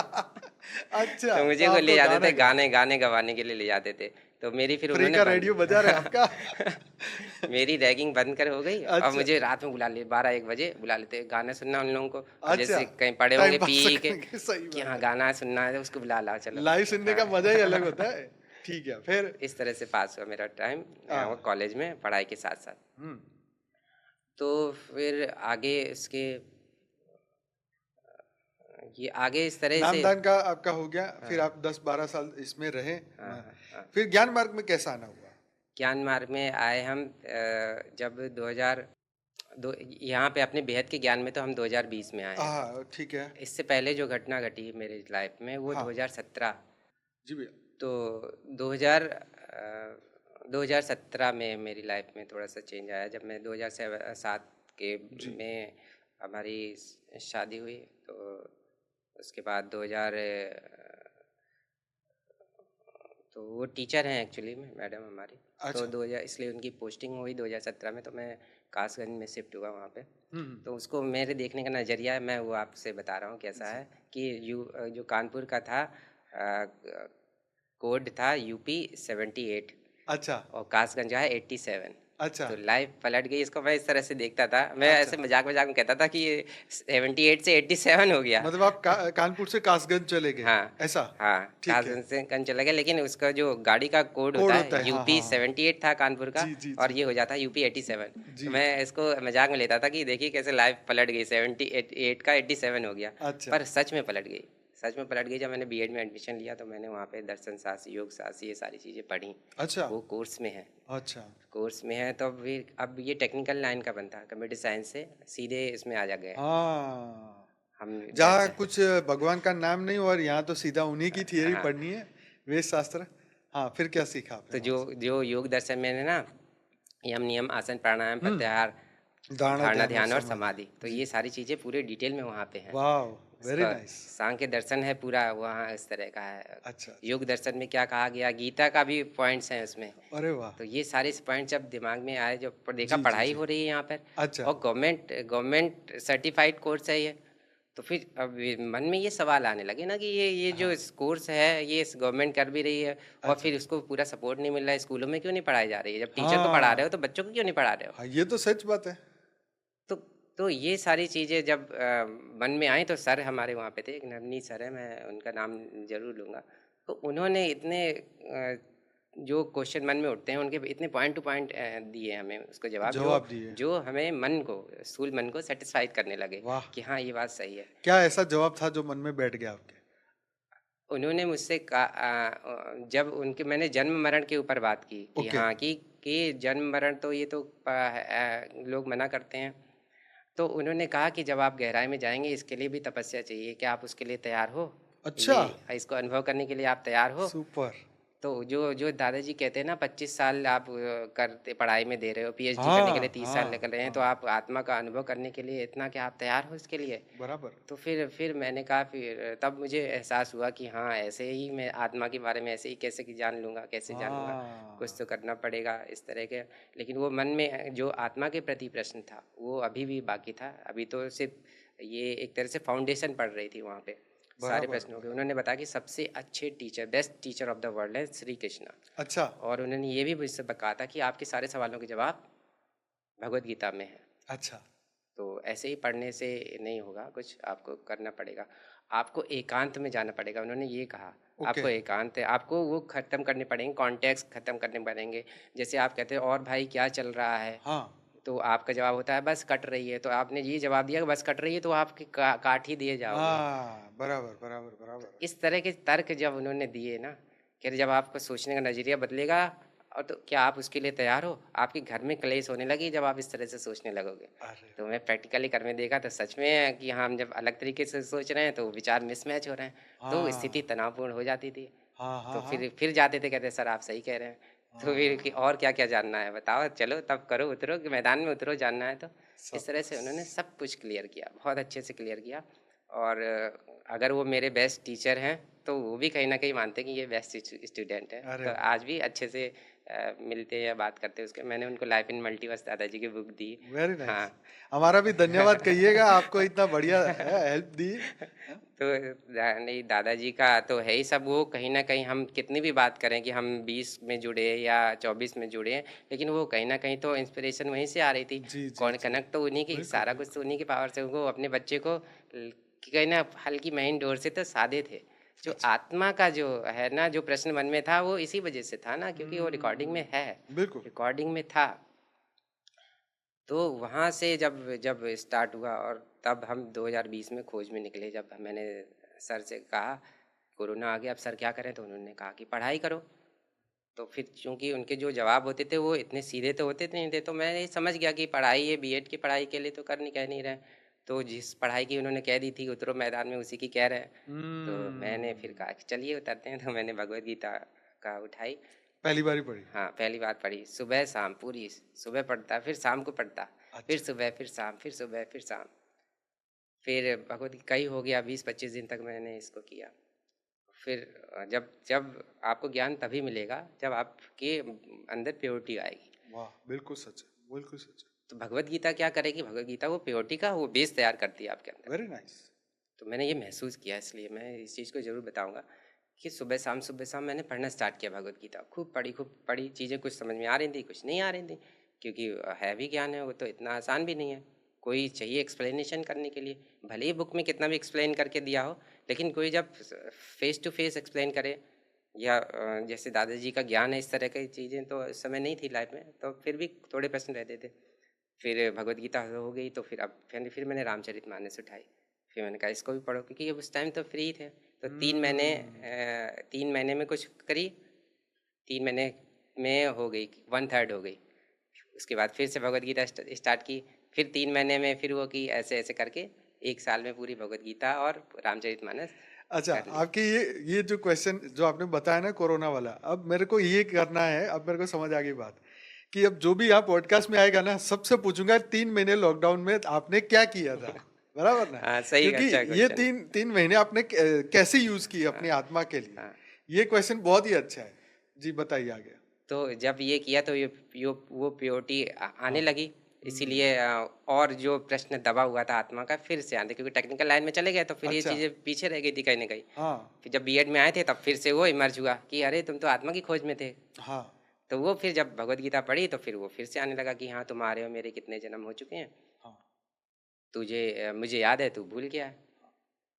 अच्छा, तो तो मुझे वो ले आपको जाते गाना थे, गा गाने गाने गवाने के लिए ले जाते थे। तो मेरी फिर फ्री उन्होंने का बंद रेडियो बजा रहे हैं आपका? मेरी रैगिंग बंद कर हो गई, और अच्छा, मुझे रात में बुला ले 12-1 बजे बुला लेते, गाना सुनना उन लोगों को। अब अच्छा। जैसे कहीं पड़े टाइम होंगे पास पी के, करने के सही कि बात हाँ है। गाना सुनना है, तो उसको बुला लाओ चलो। लाइव सुनने का हाँ। मज़ा ही अलग होता है। ठीक है, फिर? इस तरह से पास हुआ मेरा टाइम वो हाँ। कॉलेज में पढ़ाई के साथ-साथ। हुँ। तो फिर आगे इसके ये आगे इस तरह से। नामदान का आपका हो गया, फिर हाँ, आप 10-12 साल इसमें रहे। हाँ, हाँ, हाँ। फिर ज्ञान मार्ग में कैसा आना हुआ? ज्ञान मार्ग में आए हम जब 2000 दो यहाँ पे अपने बेहद के ज्ञान में तो हम 2020 में आए हैं। ठीक है। इससे पहले जो घटना घटी मेरी लाइफ में वो हाँ, 2017। जी भैया। तो 2017 में मेरी लाइफ में थोड़ा सा चेंज आया, जब मैं 2007 के जी, में हमारी शादी हुई। तो उसके बाद 2000 तो वो टीचर हैं एक्चुअली में, मैडम हमारी। तो अच्छा। 2000 इसलिए उनकी पोस्टिंग हुई 2017 में, तो मैं कासगंज में शिफ्ट हुआ वहाँ पे। हुँ, तो उसको मेरे देखने का नज़रिया है, मैं वो आपसे बता रहा हूँ कैसा जी। है। कि जो कानपुर का था, कोड था यूपी 78, अच्छा, और कासगंज का है 87। अच्छा, तो लाइफ पलट गई, इसको मैं इस तरह से देखता था, मैं अच्छा। ऐसे मजाक मजाक में कहता था कि ये 78 से 87 हो गया। मतलब आप कानपुर से कासगंज चले गए, हाँ, ऐसा? हाँ, ठीक है। कासगंज से कन चला गया, लेकिन उसका जो गाड़ी का कोड कोड होता होता है, है, हाँ, यूपी हाँ, हाँ। 78 था कानपुर का, जी, जी, और जी। ये हो जाता है यूपी 87। तो जी, मैं इसको मजाक में लेता था कि देखिए कैसे लाइफ पलट गई, 78 का 87 हो गया। अच्छा। पर सच में पलट गई, सच में पलट गई। जब मैंने बीएड में एडमिशन लिया, तो मैंने वहाँ पे दर्शन शास्त्र, योग शास्त्र, ये सारी चीज़ें पढ़ी। अच्छा, वो कोर्स में है, अच्छा। कोर्स में है। तो अब ये टेक्निकल लाइन का बनता है, कंप्यूटर साइंस से सीधे इसमें आ जा गया हाँ, हम जहाँ दर्शन। कुछ भगवान का नाम नहीं हो और यहाँ तो सीधा उन्हीं की थियरी हाँ, पढ़नी है, वेद शास्त्र। हाँ, फिर क्या सीखा आपने तो वहाँ जो से? जो योग दर्शन में है ना, यम नियम आसन प्राणायाम हुँ, प्रत्याहार, धारणा, धारणा ध्यान और ध्यान और समाधि। समाधि, तो जी, ये सारी चीज़ें पूरे डिटेल में वहाँ पे हैं। वॉव! वेरी इसका नाइस। सांख्य दर्शन है पूरा, वहाँ इस तरह का है। अच्छा, अच्छा। योग दर्शन में क्या कहा गया, गीता का भी पॉइंट्स हैं उसमें। अरे वाह! तो ये सारे पॉइंट जब दिमाग में आए, जब देखा जी, जी, पढ़ाई जी। हो रही है यहाँ पर, अच्छा, और गवर्नमेंट गवर्नमेंट सर्टिफाइड कोर्स है ये, तो फिर अब मन में ये सवाल आने लगे ना कि ये जो हाँ, कोर्स है, ये गवर्नमेंट कर भी रही है, और अच्छा। फिर उसको पूरा सपोर्ट नहीं मिल रहा है, स्कूलों में क्यों नहीं पढ़ाई जा रही है? जब टीचर को पढ़ा रहे हो हाँ, तो बच्चों को क्यों नहीं पढ़ा रहे हो? हाँ, ये तो सच बात है। तो तो ये सारी चीज़ें जब मन में आई, तो सर हमारे वहाँ पे थे, एक नवनीत सर है, मैं उनका नाम ज़रूर लूँगा। तो उन्होंने इतने जो क्वेश्चन मन में उठते हैं, उनके इतने पॉइंट टू पॉइंट दिए हमें उसको जवाब, जो जवाब दिए। जो हमें मन को, स्थूल मन को सैटिस्फाइड करने लगे वाह! कि हाँ, ये बात सही है। क्या ऐसा जवाब था जो मन में बैठ गया आपके? उन्होंने मुझसे कहा जब उनके मैंने जन्म मरण के ऊपर बात की कि ओके, हाँ, कि जन्म मरण तो ये तो लोग मना करते हैं। तो उन्होंने कहा कि जब आप गहराई में जाएँगे, इसके लिए भी तपस्या चाहिए, क्या आप उसके लिए तैयार हो? अच्छा, ये इसको अनुभव करने के लिए आप तैयार हो? सुपर। तो जो जो दादाजी कहते हैं ना, 25 साल आप करते पढ़ाई में दे रहे हो, पीएचडी करने के लिए हाँ, 30 साल हाँ, निकल रहे हैं, तो हाँ, आप आत्मा का अनुभव करने के लिए इतना, क्या आप तैयार हो इसके लिए? बराबर। तो फिर मैंने कहा, फिर तब मुझे एहसास हुआ कि हाँ, ऐसे ही मैं आत्मा के बारे में ऐसे ही कैसे कि जान लूँगा, कैसे जानूँगा? कुछ हाँ, तो करना पड़ेगा इस तरह के। लेकिन वो मन में जो आत्मा के प्रति प्रश्न था, वो अभी भी बाकी था। अभी तो सिर्फ़ ये एक तरह से फाउंडेशन पड़ रही थी वहाँ पे, सारे बराबर, प्रश्नों के। बराबर। उन्होंने बताया कि सबसे अच्छे teacher, best teacher of the world है श्री कृष्णा। अच्छा, और उन्होंने ये भी मुझसे कहा था कि आपके सारे सवालों के जवाब भगवद गीता में है। अच्छा, तो ऐसे ही पढ़ने से नहीं होगा, कुछ आपको करना पड़ेगा, आपको एकांत में जाना पड़ेगा, उन्होंने ये कहा। ओके, आपको एकांत है, आपको वो ख़त्म करने पड़ेंगे, कॉन्टेक्स्ट ख़त्म करने पड़ेंगे। जैसे आप कहते हैं और भाई क्या चल रहा है, हाँ, तो आपका जवाब होता है बस कट रही है। तो आपने ये जवाब दिया कि बस कट रही है, तो आपकी काट ही दिए जाओगे। हाँ, बराबर, बराबर, बराबर। इस तरह के तर्क जब उन्होंने दिए ना, कि जब आपका सोचने का नज़रिया बदलेगा, और तो क्या आप उसके लिए तैयार हो? आपके घर में क्लेश होने लगी जब आप इस तरह से सोचने लगोगे। अरे! तो मैं प्रैक्टिकली कर में देखा तो सच में है कि हम जब अलग तरीके से सोच रहे हैं तो विचार मिसमैच हो रहे हैं, तो स्थिति हाँ। तनावपूर्ण हो जाती थी। हाँ, तो हाँ, हाँ। फिर जाते थे, कहते सर आप सही कह रहे हैं। तो फिर कि हाँ। और क्या-क्या जानना है बताओ, चलो तब करो, उतरो कि मैदान में उतरो, जानना है तो। इस तरह से शाबाश! उन्होंने सब कुछ क्लियर किया, बहुत अच्छे से क्लियर किया। और अगर वो मेरे बेस्ट टीचर हैं, तो वो भी कहीं न कहीं मानते हैं कि ये बेस्ट स्टूडेंट है। अरे तो वाह! आज भी अच्छे से मिलते हैं या बात करते हैं उसके। मैंने उनको लाइफ इन मल्टीवर्स दादाजी की बुक दी। वेरी हाँ। नाइस। हमारा भी धन्यवाद कहिएगा, आपको इतना बढ़िया हेल्प दी। हाँ, तो नहीं, दादाजी का तो है ही सब। वो कहीं न कहीं हम कितनी भी बात करें कि हम 20 में जुड़े या 24 में जुड़े हैं, लेकिन वो कहीं न कहीं तो इंस्पिरेशन वहीं से आ रही थी। जी, जी, कौन जी। कनेक्ट तो उन्हीं की, बिल्कुल, सारा कुछ तो बिल्कुल। उन्हीं की पावर से। वो अपने बच्चे को कहीं न हल्की महीन डोर से तो साधे थे। जो अच्छा। आत्मा का जो है ना, जो प्रश्न मन में था, वो इसी वजह से था ना, क्योंकि वो रिकॉर्डिंग में है, बिल्कुल। रिकॉर्डिंग में था। तो वहाँ से जब जब स्टार्ट हुआ, और तब हम 2020 में खोज में निकले। जब मैंने सर से कहा कोरोना आ गया, अब सर क्या करें, तो उन्होंने कहा कि पढ़ाई करो। तो फिर चूंकि उनके जो जवाब होते थे वो इतने सीधे तो होते नहीं थे, तो मैं ये समझ गया कि पढ़ाई, ये बीएड की पढ़ाई के लिए तो कर नहीं, कह नहीं रहे। तो जिस पढ़ाई की उन्होंने कह दी थी उतरो मैदान में, उसी की कह रहे हैं। तो मैंने फिर हुँ। कहा कि चलिए उतरते हैं। तो मैंने भगवत गीता का उठाई। पहली बार ही पढ़ी। हाँ, पहली बार पढ़ी, सुबह शाम पूरी। सुबह पढ़ता, फिर शाम को पढ़ता, फिर अच्छा। सुबह, फिर शाम, फिर सुबह, फिर शाम। फिर भगवत गीता ही हो गया, 20-25 दिन तक मैंने इसको किया। फिर जब जब आपको ज्ञान तभी मिलेगा जब आपके अंदर प्योरिटी आएगी। वाह! बिल्कुल सच है, बिल्कुल सच है। तो भगवत गीता क्या करेगी? भगवत गीता वो प्योरिटी का वो बेस तैयार करती है आपके अंदर। Very nice. तो मैंने ये महसूस किया, इसलिए मैं इस चीज़ को ज़रूर बताऊँगा कि सुबह शाम मैंने पढ़ना स्टार्ट किया भगवत गीता। खूब पढ़ी, चीज़ें कुछ समझ में आ रही थी, कुछ नहीं आ रही थी, क्योंकि हैवी ज्ञान है, वो तो इतना आसान भी नहीं है। कोई चाहिए एक्सप्लेनेशन करने के लिए, भले ही बुक में कितना भी एक्सप्लेन करके दिया हो, लेकिन कोई जब फेस टू फेस एक्सप्लेन करे, या जैसे दादाजी का ज्ञान है, इस तरह की चीज़ें तो इस समय नहीं थी लाइफ में, तो फिर भी थोड़े प्रश्न रहते थे। फिर भगवत गीता हो गई, तो फिर अब फिर मैंने रामचरितमानस उठाई। फिर मैंने कहा इसको भी पढ़ो, क्योंकि उस टाइम तो फ्री थे। तो हुँ। 3 महीने में कुछ करी, 3 महीने में हो गई, 1/3 हो गई। उसके बाद फिर से भगवत गीता स्टार्ट की, फिर 3 महीने में फिर वो की, ऐसे-ऐसे करके 1 साल में पूरी भगवत गीता और रामचरितमानस अच्छा, कर ली। आपके ये जो क्वेश्चन जो आपने बताया ना कोरोना वाला, अब मेरे को ये करना है, अब मेरे को समझ आ गई बात, कि अब जो भी यहाँ पॉडकास्ट में आएगा ना, सबसे पूछूँगा 3 महीने लॉकडाउन में आपने क्या किया था? बराबर ना? हाँ, सही, क्योंकि अच्छा ये क्वेश्चन 3 महीने आपने कैसे यूज़ किए है। अपनी आत्मा के लिए? हाँ। ये क्वेश्चन बहुत ही अच्छा है। जी, बताइए आगे। तो जब ये किया तो ये वो प्योरिटी आने हाँ। लगी, हुँ। इसीलिए और जो प्रश्न दबा हुआ था आत्मा का फिर से आने, क्योंकि टेक्निकल लाइन में चले गए तो फिर ये अच्छा। चीज़ें पीछे रह गई थी कहीं न कहीं। हाँ, फिर जब बीएड में आए थे तब फिर से वो इमर्ज हुआ कि अरे तुम तो आत्मा की खोज में थे। हाँ, तो वो फिर जब भगवत गीता पढ़ी तो फिर वो फिर से आने लगा कि हाँ, तुम्हारे और मेरे कितने जन्म हो चुके हैं। हाँ, तुझे मुझे याद है, तू भूल गया है।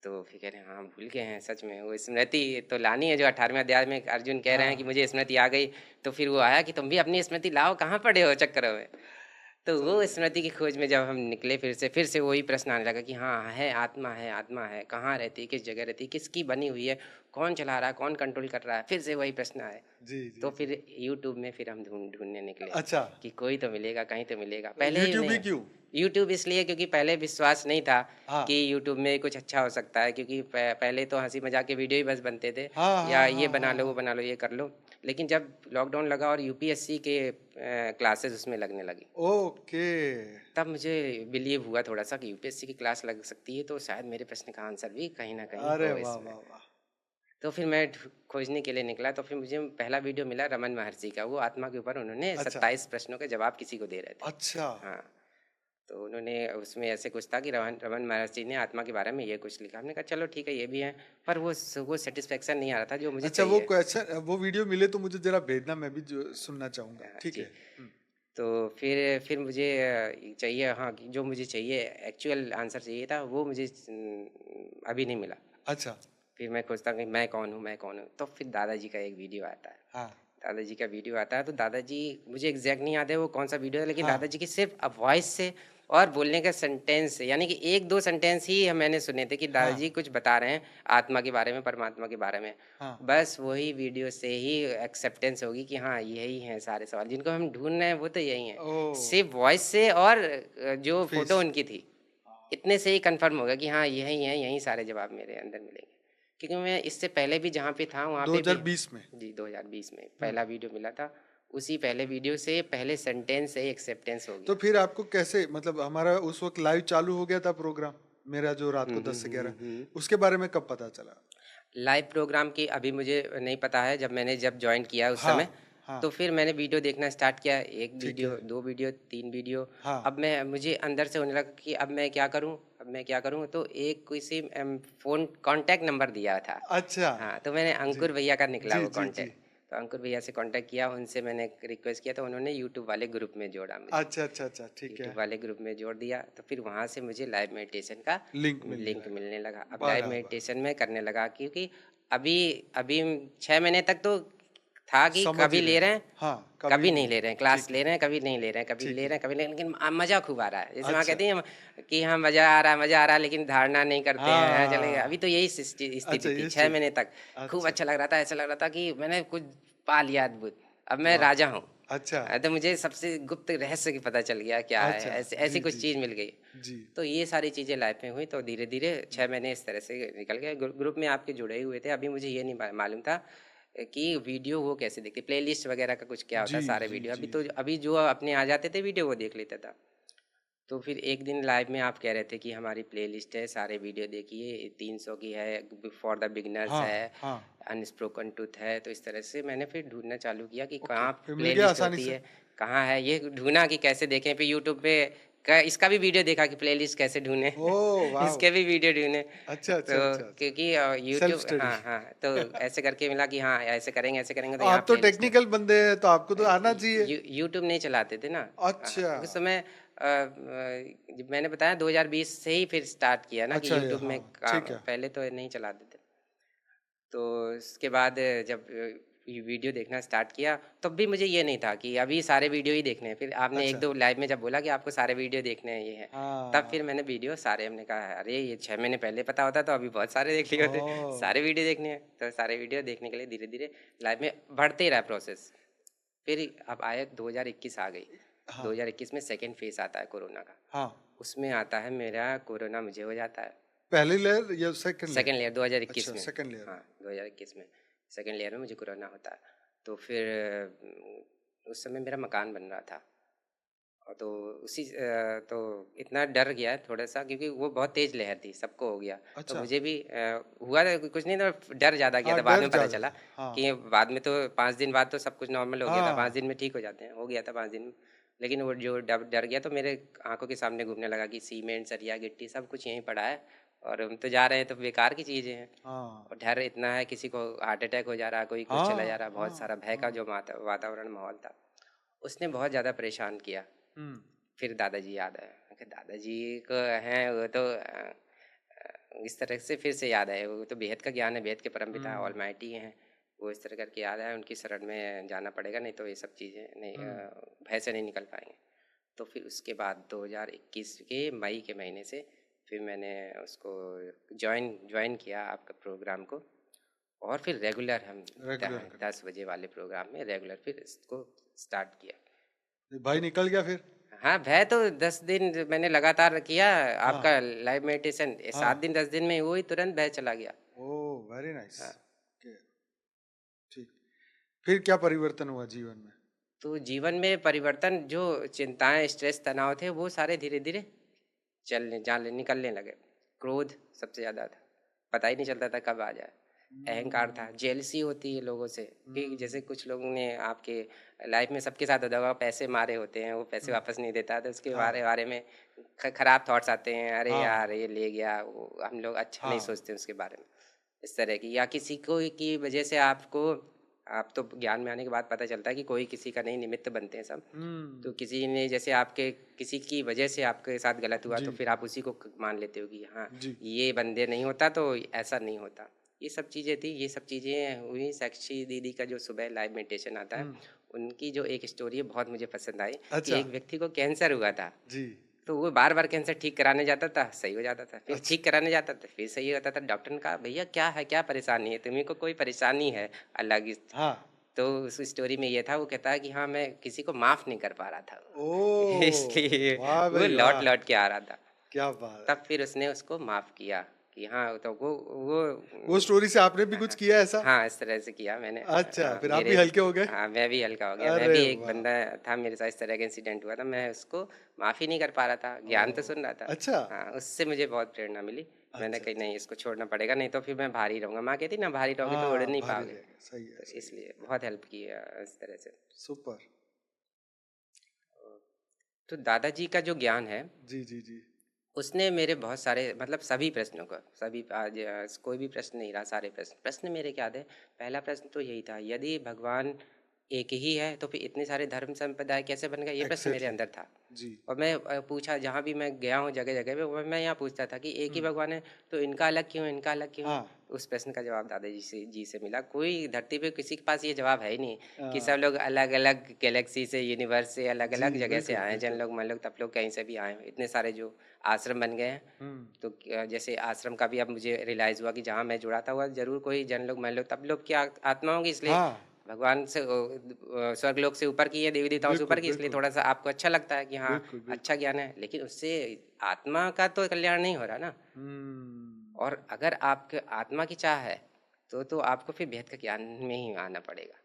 तो फिर कह रहे हैं हाँ, भूल गए हैं सच में। वो स्मृति तो लानी है, जो 18वें अध्याय में अर्जुन कह रहे हैं कि हाँ। मुझे स्मृति आ गई। तो फिर वो आया कि तुम भी अपनी स्मृति लाओ, कहाँ पड़े हो चक्करों में। तो सही वो है। स्मृति की खोज में जब हम निकले, फिर से वही प्रश्न आने लगा कि हाँ, है, आत्मा है, कहाँ रहती है, किस जगह रहती है, किसकी बनी हुई है, कौन चला रहा है, कौन कंट्रोल कर रहा है, फिर से वही प्रश्न आए। जी, तो जी, जी। फिर यूट्यूब में फिर हम ढूँढने निकले अच्छा, कि कोई तो मिलेगा, कहीं तो मिलेगा। पहले यूट्यूब ही नहीं, क्यों? यूट्यूब इसलिए क्योंकि पहले विश्वास नहीं था हाँ। कि यूट्यूब में कुछ अच्छा हो सकता है, क्योंकि पहले तो हँसी-मज़ाक के वीडियो ही बस बनते थे, हाँ, या हाँ, ये हाँ, बना हाँ, लो, वो हाँ। बना लो, ये कर लो। लेकिन जब लॉकडाउन लगा और यूपीएससी के क्लासेस उसमें लगने लगी, ओके। तब मुझे बिलीव हुआ थोड़ा-सा कि यूपीएससी की क्लास लग सकती है, तो शायद मेरे प्रश्न का आंसर भी कहीं न कहीं अरे हो वाह, इसमें। वाह, वाह! तो फिर मैं खोजने के लिए निकला, तो फिर मुझे पहला वीडियो मिला रमन महर्षि का, वो आत्मा के ऊपर उन्होंने अच्छा, 27 प्रश्नों के जवाब किसी को दे रहे थे। अच्छा, हाँ, तो उन्होंने उसमें ऐसे कुछ था कि रमन रमन महर्षि ने आत्मा के बारे में ये कुछ लिखा। हमने कहा चलो ठीक है, ये भी है, पर वो सैटिस्फैक्शन नहीं आ रहा था जो मुझे अच्छा वो चाहिए। क्वेश्चन वो वीडियो मिले तो मुझे ज़रा भेजना, मैं भी जो सुनना चाहूँगा। ठीक जी। है। हुँ, तो फिर मुझे चाहिए, हाँ, कि जो मुझे चाहिए एक्चुअल आंसर चाहिए था, वो मुझे अभी नहीं मिला। अच्छा, फिर मैं खोजता कि मैं कौन हूँ, मैं कौन हूँ? तो फिर दादाजी का एक वीडियो आता है। हाँ, दादाजी का वीडियो आता है, तो दादाजी, मुझे एग्ज़ैक्ट नहीं याद है वो कौन-सा वीडियो है, लेकिन हाँ, दादाजी की सिर्फ़ वॉइस से और बोलने का सेंटेंस यानी कि 1-2 सेंटेंस ही मैंने सुने थे कि हाँ, दादाजी कुछ बता रहे हैं आत्मा के बारे में, परमात्मा के बारे में। हाँ। बस वही वीडियो से ही एक्सेप्टेंस होगी कि हाँ, यही हैं सारे सवाल जिनको हम ढूँढ रहे हैं, वो तो यही हैं। ओह! सिर्फ़ वॉइस से और जो फ़ोटो फेस। उनकी थी, हाँ। इतने से ही कन्फर्म होगा कि हाँ, यही हैं, यही सारे जवाब मेरे अंदर मिलेंगे। क्योंकि मैं इससे पहले भी जहाँ पे था वहाँ पे भी 2020 में। जी, 2020 में हुँ। पहला वीडियो मिला था। उसी पहले वीडियो से पहले सेंटेंस से ही एक्सेप्टेंस हो तो गया। फिर आपको कैसे मतलब हमारा उस वक़्त लाइव चालू हो गया था प्रोग्राम, मेरा जो रात को 10 से 11, हुँ। उसके बारे में कब पता चला? लाइव प्रोग्राम की अभी मुझे नहीं पता है, जब जॉइन किया उस हाँ, समय, हाँ, तो फिर मैंने वीडियो देखना स्टार्ट किया, 1 ठीक वीडियो, है। 2 वीडियो, 3 वीडियो। हाँ, अब मैं मुझे अंदर से होने लगा कि अब मैं क्या करूँ, अब मैं क्या करूँ? तो एक किसी फ़ोन कॉन्टैक्ट नंबर दिया था। अच्छा। हाँ, तो मैंने जी। अंकुर भैया का निकला जी, वो जी, जी। कॉन्टैक्ट। तो अंकुर भैया से कॉन्टैक्ट किया, उनसे मैंने रिक्वेस्ट किया, तो उन्होंने यूट्यूब वाले ग्रुप में जोड़ा मुझे। अच्छा, अच्छा, अच्छा, ठीक है। यूट्यूब वाले ग्रुप में जोड़ दिया, तो फिर वहाँ से मुझे लाइव मेडिटेशन का लिंक मिलने लिंक लगा। मिलने लगा। अब लाइव वाह, वाह! मेडिटेशन में करने लगा क्योंकि अभी अभी 6 महीने तक तो था कि समझ ही कभी रहे ले हैं। रहे हैं, हाँ, कभी कभी नहीं नहीं ले ले रहे। रहे हैं, क्लास ठीक है, ले रहे हैं, कभी नहीं ले रहे हैं, कभी ठीक ले है। रहे हैं, कभी ले लेकिन मज़ा खूब आ रहा है। जैसे वहाँ अच्छा, कहते हैं कि हाँ, मज़ा आ रहा है, लेकिन धारणा नहीं करते हैं, हाँ, चलेगा। अभी हाँ। तो यही अच्छा स्थिति थी ये 6 स्टेज। महीने तक। खूब अच्छा, अच्छा लग रहा था, ऐसा लग रहा था कि मैंने कुछ पा लिया अद्भुत। अब मैं वाह! राजा हूँ। अच्छा, तो मुझे सबसे गुप्त रहस्य की पता चल गया क्या है, अच्छा। ऐसे ऐसी जी, कुछ जी, चीज़ जी। मिल गई। जी। तो ये सारी चीज़ें लाइफ में हुई तो धीरे-धीरे 6 महीने इस तरह से निकल गए। ग्रुप में आपके जुड़े ही हुए थे। अभी मुझे ये नहीं मालूम था कि वीडियो वो कैसे देखते, प्लेलिस्ट वगैरह का कुछ क्या होता जी, है सारे जी, वीडियो। जी, जी। अभी जो अपने आ जाते थे वीडियो वो देख लेता था। तो फिर एक दिन लाइव में आप कह रहे थे कि हमारी प्लेलिस्ट है, सारे वीडियो देखिए, 300 की है, फॉर द बिगिनर्स हाँ, है, हाँ। अनस्पोकन ट्रुथ है। तो इस तरह से मैंने फिर ढूँढना चालू किया कि ओके, कहाँ फिर मिल गया प्लेलिस्ट आसानी होती से? है, कहाँ है, ये ढूँढा कि कैसे देखें। फिर यूट्यूब पे क इसका भी वीडियो देखा कि प्लेलिस्ट कैसे ढूँढें ओह वाओ! इसके भी वीडियो ढूँढे। अच्छा, अच्छा, तो अच्छा, अच्छा। क्योंकि सेल्फ यूट्यूब स्टडी। हाँ, हाँ, तो ऐसे करके मिला कि हाँ, ऐसे करेंगे तो यहाँ आप तो प्लेलिस्ट है। टेक्निकल बंदे हैं, तो आपको तो आना चाहिए। यूट्यूब नहीं चलाते थे ना। अच्छा, उस समय जब मैंने बताया 2020 से ही फिर स्टार्ट किया ना कि अच्छा ये यूट्यूब में हाँ, काम, ठीक है। पहले तो नहीं चलाते थे। तो इसके बाद जब ये वीडियो देखना स्टार्ट किया, तब भी मुझे ये नहीं था कि अभी सारे वीडियो ही देखने हैं। फिर आपने अच्छा, 1-2 लाइव में जब बोला कि आपको सारे वीडियो देखने हैं, ये है। तब हाँ। फिर मैंने वीडियो सारे हमने कहा अरे! ये 6 महीने पहले पता होता तो अभी बहुत सारे देख लिए होते। ओह! सारे वीडियो देखने हैं, तो सारे वीडियो देखने के लिए धीरे-धीरे लाइव में बढ़ते ही रहा प्रोसेस। फिर अब आए 2021 आ गई। हाँ, 2021 में सेकंड फेज़ आता है कोरोना का। हाँ। उसमें आता है मेरा कोरोना मुझे हो जाता है। पहली लेयर या सेकंड लेयर? सेकंड लेयर 2021 अच्छा, में। सेकंड लेयर हाँ, में। 2021 में सेकंड लेयर में मुझे कोरोना होता है। तो फिर उस समय मेरा मकान बन रहा था। और तो इतना डर गया थोड़ा-सा क्योंकि वो बहुत तेज़ लहर थी, सबको हो गया। तो अच्छा, मुझे भी हुआ था कुछ नहीं था, डर ज़्यादा गया हाँ, था। बाद डर में पता ज़्यादा चला था। हाँ, कि बाद में तो 5 दिन बाद तो सब कुछ नॉर्मल हो गया था। 5 हाँ। दिन में ठीक हो जाते हैं, हो गया था 5 दिन में। लेकिन वो जो डर डर गया तो मेरे आँखों के सामने घूमने लगा कि सीमेंट, सरिया, गिट्टी सब कुछ यहीं पड़ा है और हम तो जा रहे हैं तो बेकार की चीज़ें हैं। हाँ। और डर इतना है, किसी को हार्ट अटैक हो जा रहा है, कोई कुछ चला जा हाँ, रहा है, बहुत सारा हाँ, भय का हाँ। जो वातावरण माहौल था, उसने बहुत ज़्यादा परेशान किया। हुँ। फिर दादाजी याद आए। मैं कहा दादाजी को हैं वो तो इस तरह से फिर से याद आए, वो तो बेहद का ज्ञान है, बेहद के परमपिता हुँ, ऑलमाइटी हैं। वो इस तरह करके याद आया, उनकी शरण में जाना पड़ेगा, नहीं तो ये सब चीज़ें नहीं हुँ। भय से नहीं निकल पाएँगे। तो फिर उसके बाद 2021 के मई के महीने से फिर मैंने उसको जॉइन किया आपका प्रोग्राम को। और फिर रेगुलर हम रेगुलर करना। 10 बजे वाले प्रोग्राम में रेगुलर फिर इसको स्टार्ट किया। भाई तो निकल गया फिर? हाँ, भय तो 10 दिन मैंने लगातार किया हाँ, आपका लाइव मेडिटेशन, 7 हाँ। दिन 10 दिन में वो ही तुरंत भय चला गया। ओह! Very nice. हाँ, ओके, ठीक। फिर क्या परिवर्तन हुआ जीवन में? तो जीवन में परिवर्तन जो चिंताएँ, स्ट्रेस, तनाव थे वो सारे धीरे-धीरे चलने जाने निकलने लगे। क्रोध सबसे ज़्यादा था, पता ही नहीं चलता था कब आ जाए। अहंकार था, हुँ, जेलसी होती है लोगों से कि जैसे हुँ। कुछ लोगों ने आपके लाइफ में सबके साथ होता होगा, पैसे मारे होते हैं, वो पैसे हुँ, वापस नहीं देता तो उसके हाँ, बारे बारे में खराब थॉट्स आते हैं, अरे हाँ, यार ये ले गया, वो हम लोग अच्छा नहीं हाँ। सोचते उसके बारे में। इस तरह की या किसी को की वजह से आपको आप तो ज्ञान में आने के बाद पता चलता है कि कोई किसी का नहीं, निमित्त बनते हैं सब। तो हुँ, किसी ने जैसे आपके किसी की वजह से आपके साथ गलत हुआ जी, तो फिर आप उसी को मान लेते हो कि हाँ, जी। ये बंदे नहीं होता तो ऐसा नहीं होता। ये सब चीज़ें थी, ये सब चीज़ें हुई। साक्षी दीदी का जो सुबह लाइव मेडिटेशन आता है, हुँ, उनकी जो एक स्टोरी है बहुत मुझे पसंद आई कि अच्छा, एक व्यक्ति को कैंसर हुआ था। जी। तो वो बार-बार कैंसर ठीक कराने जाता था, सही हो जाता था। फिर ठीक कराने जाता था, फिर सही होता था। डॉक्टर ने कहा, "भैया क्या है? क्या परेशानी है? तुम्हीं को कोई परेशानी है अलग इस।" हाँ। तो उस स्टोरी में ये था, वो कहता है कि हाँ, मैं किसी को माफ़ नहीं कर पा रहा था। ओह! इसलिए वाह वो भाई वाह! लौट-लौट के आ रहा था। क्या बात है। तब फिर उसने उसको माफ़ किया कि हाँ, तो वो वो स्टोरी से आपने भी हाँ, कुछ हाँ। किया ऐसा? हाँ, इस तरह से किया मैंने। अच्छा, फिर आप मेरे भी हल्के हो गए? हाँ, मैं भी हल्का हो गया। मैं अरे भी एक वाह! बंदा था, मेरे साथ इस तरह का इंसिडेंट हुआ था, मैं उसको माफ़ ही नहीं कर पा रहा था, ज्ञान तो ओह! सुन रहा था। अच्छा। हाँ, उससे मुझे बहुत प्रेरणा मिली। मैंने अच्छा, कहा अच्छा। नहीं, इसको छोड़ना पड़ेगा, नहीं तो फिर मैं भारी रहूँगा। माँ कहती ना, भारी रहोगे तो उड़ हाँ, नहीं भारी पाओगे। रहेगा। सही है, तो सही है। इसलिए बहुत हेल्प की है इस तरह से। सुपर। तो दादाजी का जो ज्ञान है, जी, जी, जी। उसने मेरे बहुत सारे मतलब सभी प्रश्नों का सभी आज कोई भी प्रश्न नहीं रहा, सारे प्रश्न मेरे क्या थे। पहला प्रश्न तो यही था, यदि भगवान एक ही है तो फिर इतने सारे धर्म संप्रदाय कैसे बन गए, ये प्रश्न मेरे एग्ज़ैक्टली। अंदर था। जी। और मैं पूछा जहाँ भी मैं गया हूँ जगह जगह पे, मैं यहाँ पूछता था कि एक ही हुँ। भगवान है तो इनका अलग क्यों, इनका अलग क्यों। हाँ। उस प्रश्न का जवाब दादाजी से मिला। कोई धरती पे किसी के पास ये जवाब है ही नहीं कि सब हाँ। लोग अलग अलग गैलेक्सी से, यूनिवर्स से, अलग जी, अलग जगह से बिल्कुल, आए हैं। जन बिल्कुल। लोग मन लोग तब लोग कहीं से भी आए हैं, इतने सारे जो आश्रम बन गए हैं। हुँ। तो जैसे आश्रम का भी अब मुझे रियलाइज़ हुआ कि जहाँ मैं जुड़ा था हुआ ज़रूर कोई जन लोग मैं लोग तब लोग की आत्मा होगी, इसलिए हाँ, भगवान से स्वर्गलोक से ऊपर की है, देवी देवताओं से ऊपर बिल्कुल, की, इसलिए बिल्कुल। थोड़ा सा आपको अच्छा लगता है कि हाँ, बिल्कुल, अच्छा बिल्कुल। ज्ञान है, लेकिन उससे आत्मा का तो कल्याण नहीं हो रहा ना। हुँ। और अगर आपके आत्मा की चाह है तो आपको फिर भेद का ज्ञान में ही आना पड़ेगा।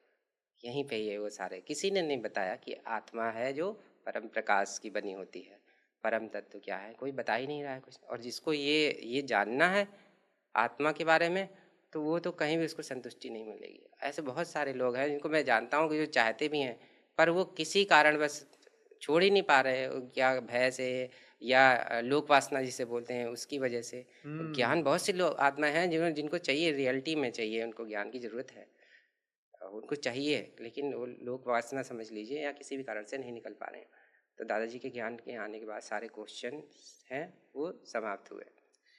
यहीं पे ही है वो सारे, किसी ने नहीं बताया कि आत्मा है जो परम प्रकाश की बनी होती है। परम तत्व क्या है, कोई बता ही नहीं रहा है कुछ। और जिसको ये जानना है आत्मा के बारे में, तो वो तो कहीं भी उसको संतुष्टि नहीं मिलेगी। ऐसे बहुत सारे लोग हैं जिनको मैं जानता हूँ कि जो चाहते भी हैं, पर वो किसी कारण बस छोड़ ही नहीं पा रहे, या भय से, या लोक वासना जिसे बोलते हैं उसकी वजह से। हुँ। ज्ञान बहुत से लोग आत्मा हैं जिनको चाहिए, रियलिटी में चाहिए, उनको ज्ञान की ज़रूरत है। उनको चाहिए, लेकिन वो लोक वासना समझ लीजिए, या किसी भी कारण से नहीं निकल पा रहे हैं। तो दादाजी के ज्ञान के आने के बाद सारे क्वेश्चन हैं वो समाप्त हुए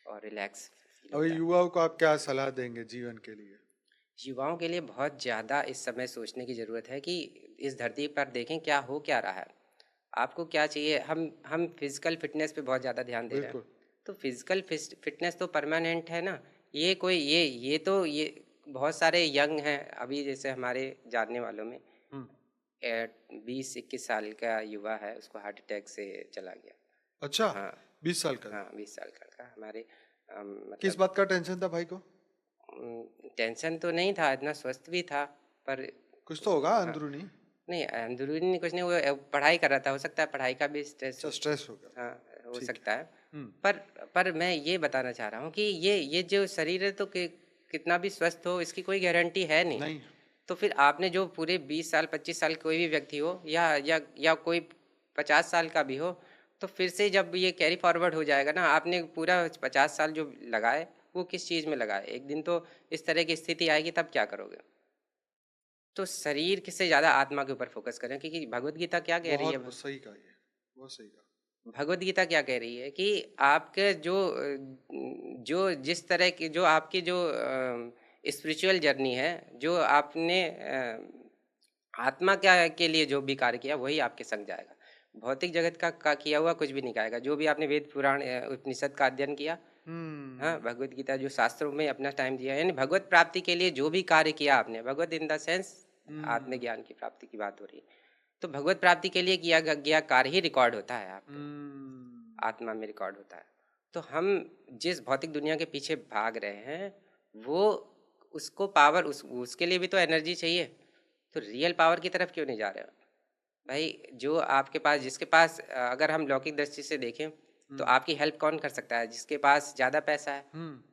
और रिलैक्स फील और होता है। युवाओं को आप क्या सलाह देंगे जीवन के लिए? युवाओं के लिए बहुत ज़्यादा इस समय सोचने की ज़रूरत है कि इस धरती पर देखें क्या हो क्या रहा है, आपको क्या चाहिए। हम फिजिकल फिटनेस पे बहुत ज़्यादा ध्यान दे रहे हैं। बिल्कुल। तो फिजिकल फिटनेस तो परमानेंट है ना। ये कोई ये तो ये बहुत सारे यंग हैं अभी, जैसे हमारे जानने वालों में हुँ। 20-21 साल का युवा है, उसको हार्ट अटैक से चला गया। अच्छा, हाँ, 20 साल का। हाँ, 20 साल का हमारे किस मतलब बात का टेंशन था भाई को? टेंशन तो नहीं था, इतना स्वस्थ भी था, पर कुछ तो होगा हाँ, अंदरूनी? नहीं अंदरूनी कुछ नहीं, वो पढ़ाई कर रहा था, हो सकता है पढ़ाई का भी स्ट्रेस अच्छा, हो। स्ट्रेस हो गया हाँ, था। हो ठीक सकता है। है। हुँ। पर पर मैं ये बताना चाह रहा हूँ कि ये जो शरीर है तो कितना भी स्वस्थ हो, इसकी कोई गारंटी है नहीं। नहीं। तो फिर आपने जो पूरे 20 साल 25 साल कोई भी व्यक्ति हो, या कोई 50 साल का भी हो, तो फिर से जब ये कैरी फॉरवर्ड हो जाएगा ना, आपने पूरा 50 साल जो लगाए वो किस चीज़ में लगाए, एक दिन तो इस तरह की स्थिति आएगी, तब क्या करोगे। तो शरीर से ज़्यादा आत्मा के ऊपर फोकस करें, क्योंकि भगवत गीता क्या कह रही है। बहुत सही कहा ये, बहुत सही कहा। भगवत गीता क्या कह रही है कि आपके जो जिस तरह की जो आपकी जो स्पिरिचुअल जर्नी है, जो आपने आत्मा क्या के लिए जो भी कार्य किया वही आपके संग जाएगा। भौतिक जगत का किया हुआ कुछ भी नहीं आएगा। जो भी आपने वेद पुराण उपनिषद का अध्ययन किया, हाँ, हुँ। भगवत गीता जो शास्त्रों में अपना टाइम दिया, यानी भगवत प्राप्ति के लिए जो भी कार्य किया आपने, भगवत इन द सेंस हुँ। आत्मज्ञान की प्राप्ति की बात हो रही है। तो भगवत प्राप्ति के लिए किया गया कार्य ही रिकॉर्ड होता है आपके हुँ। आत्मा में, रिकॉर्ड होता है। तो हम जिस भौतिक दुनिया के पीछे भाग रहे हैं, वो उसको पावर उसके लिए भी तो एनर्जी चाहिए। तो रियल पावर की तरफ क्यों नहीं जा रहे हो भाई। जो आपके पास, जिसके पास अगर हम लौकिक दृष्टि से देखें, तो हुँ। आपकी हेल्प कौन कर सकता है, जिसके पास ज़्यादा पैसा है। हुँ।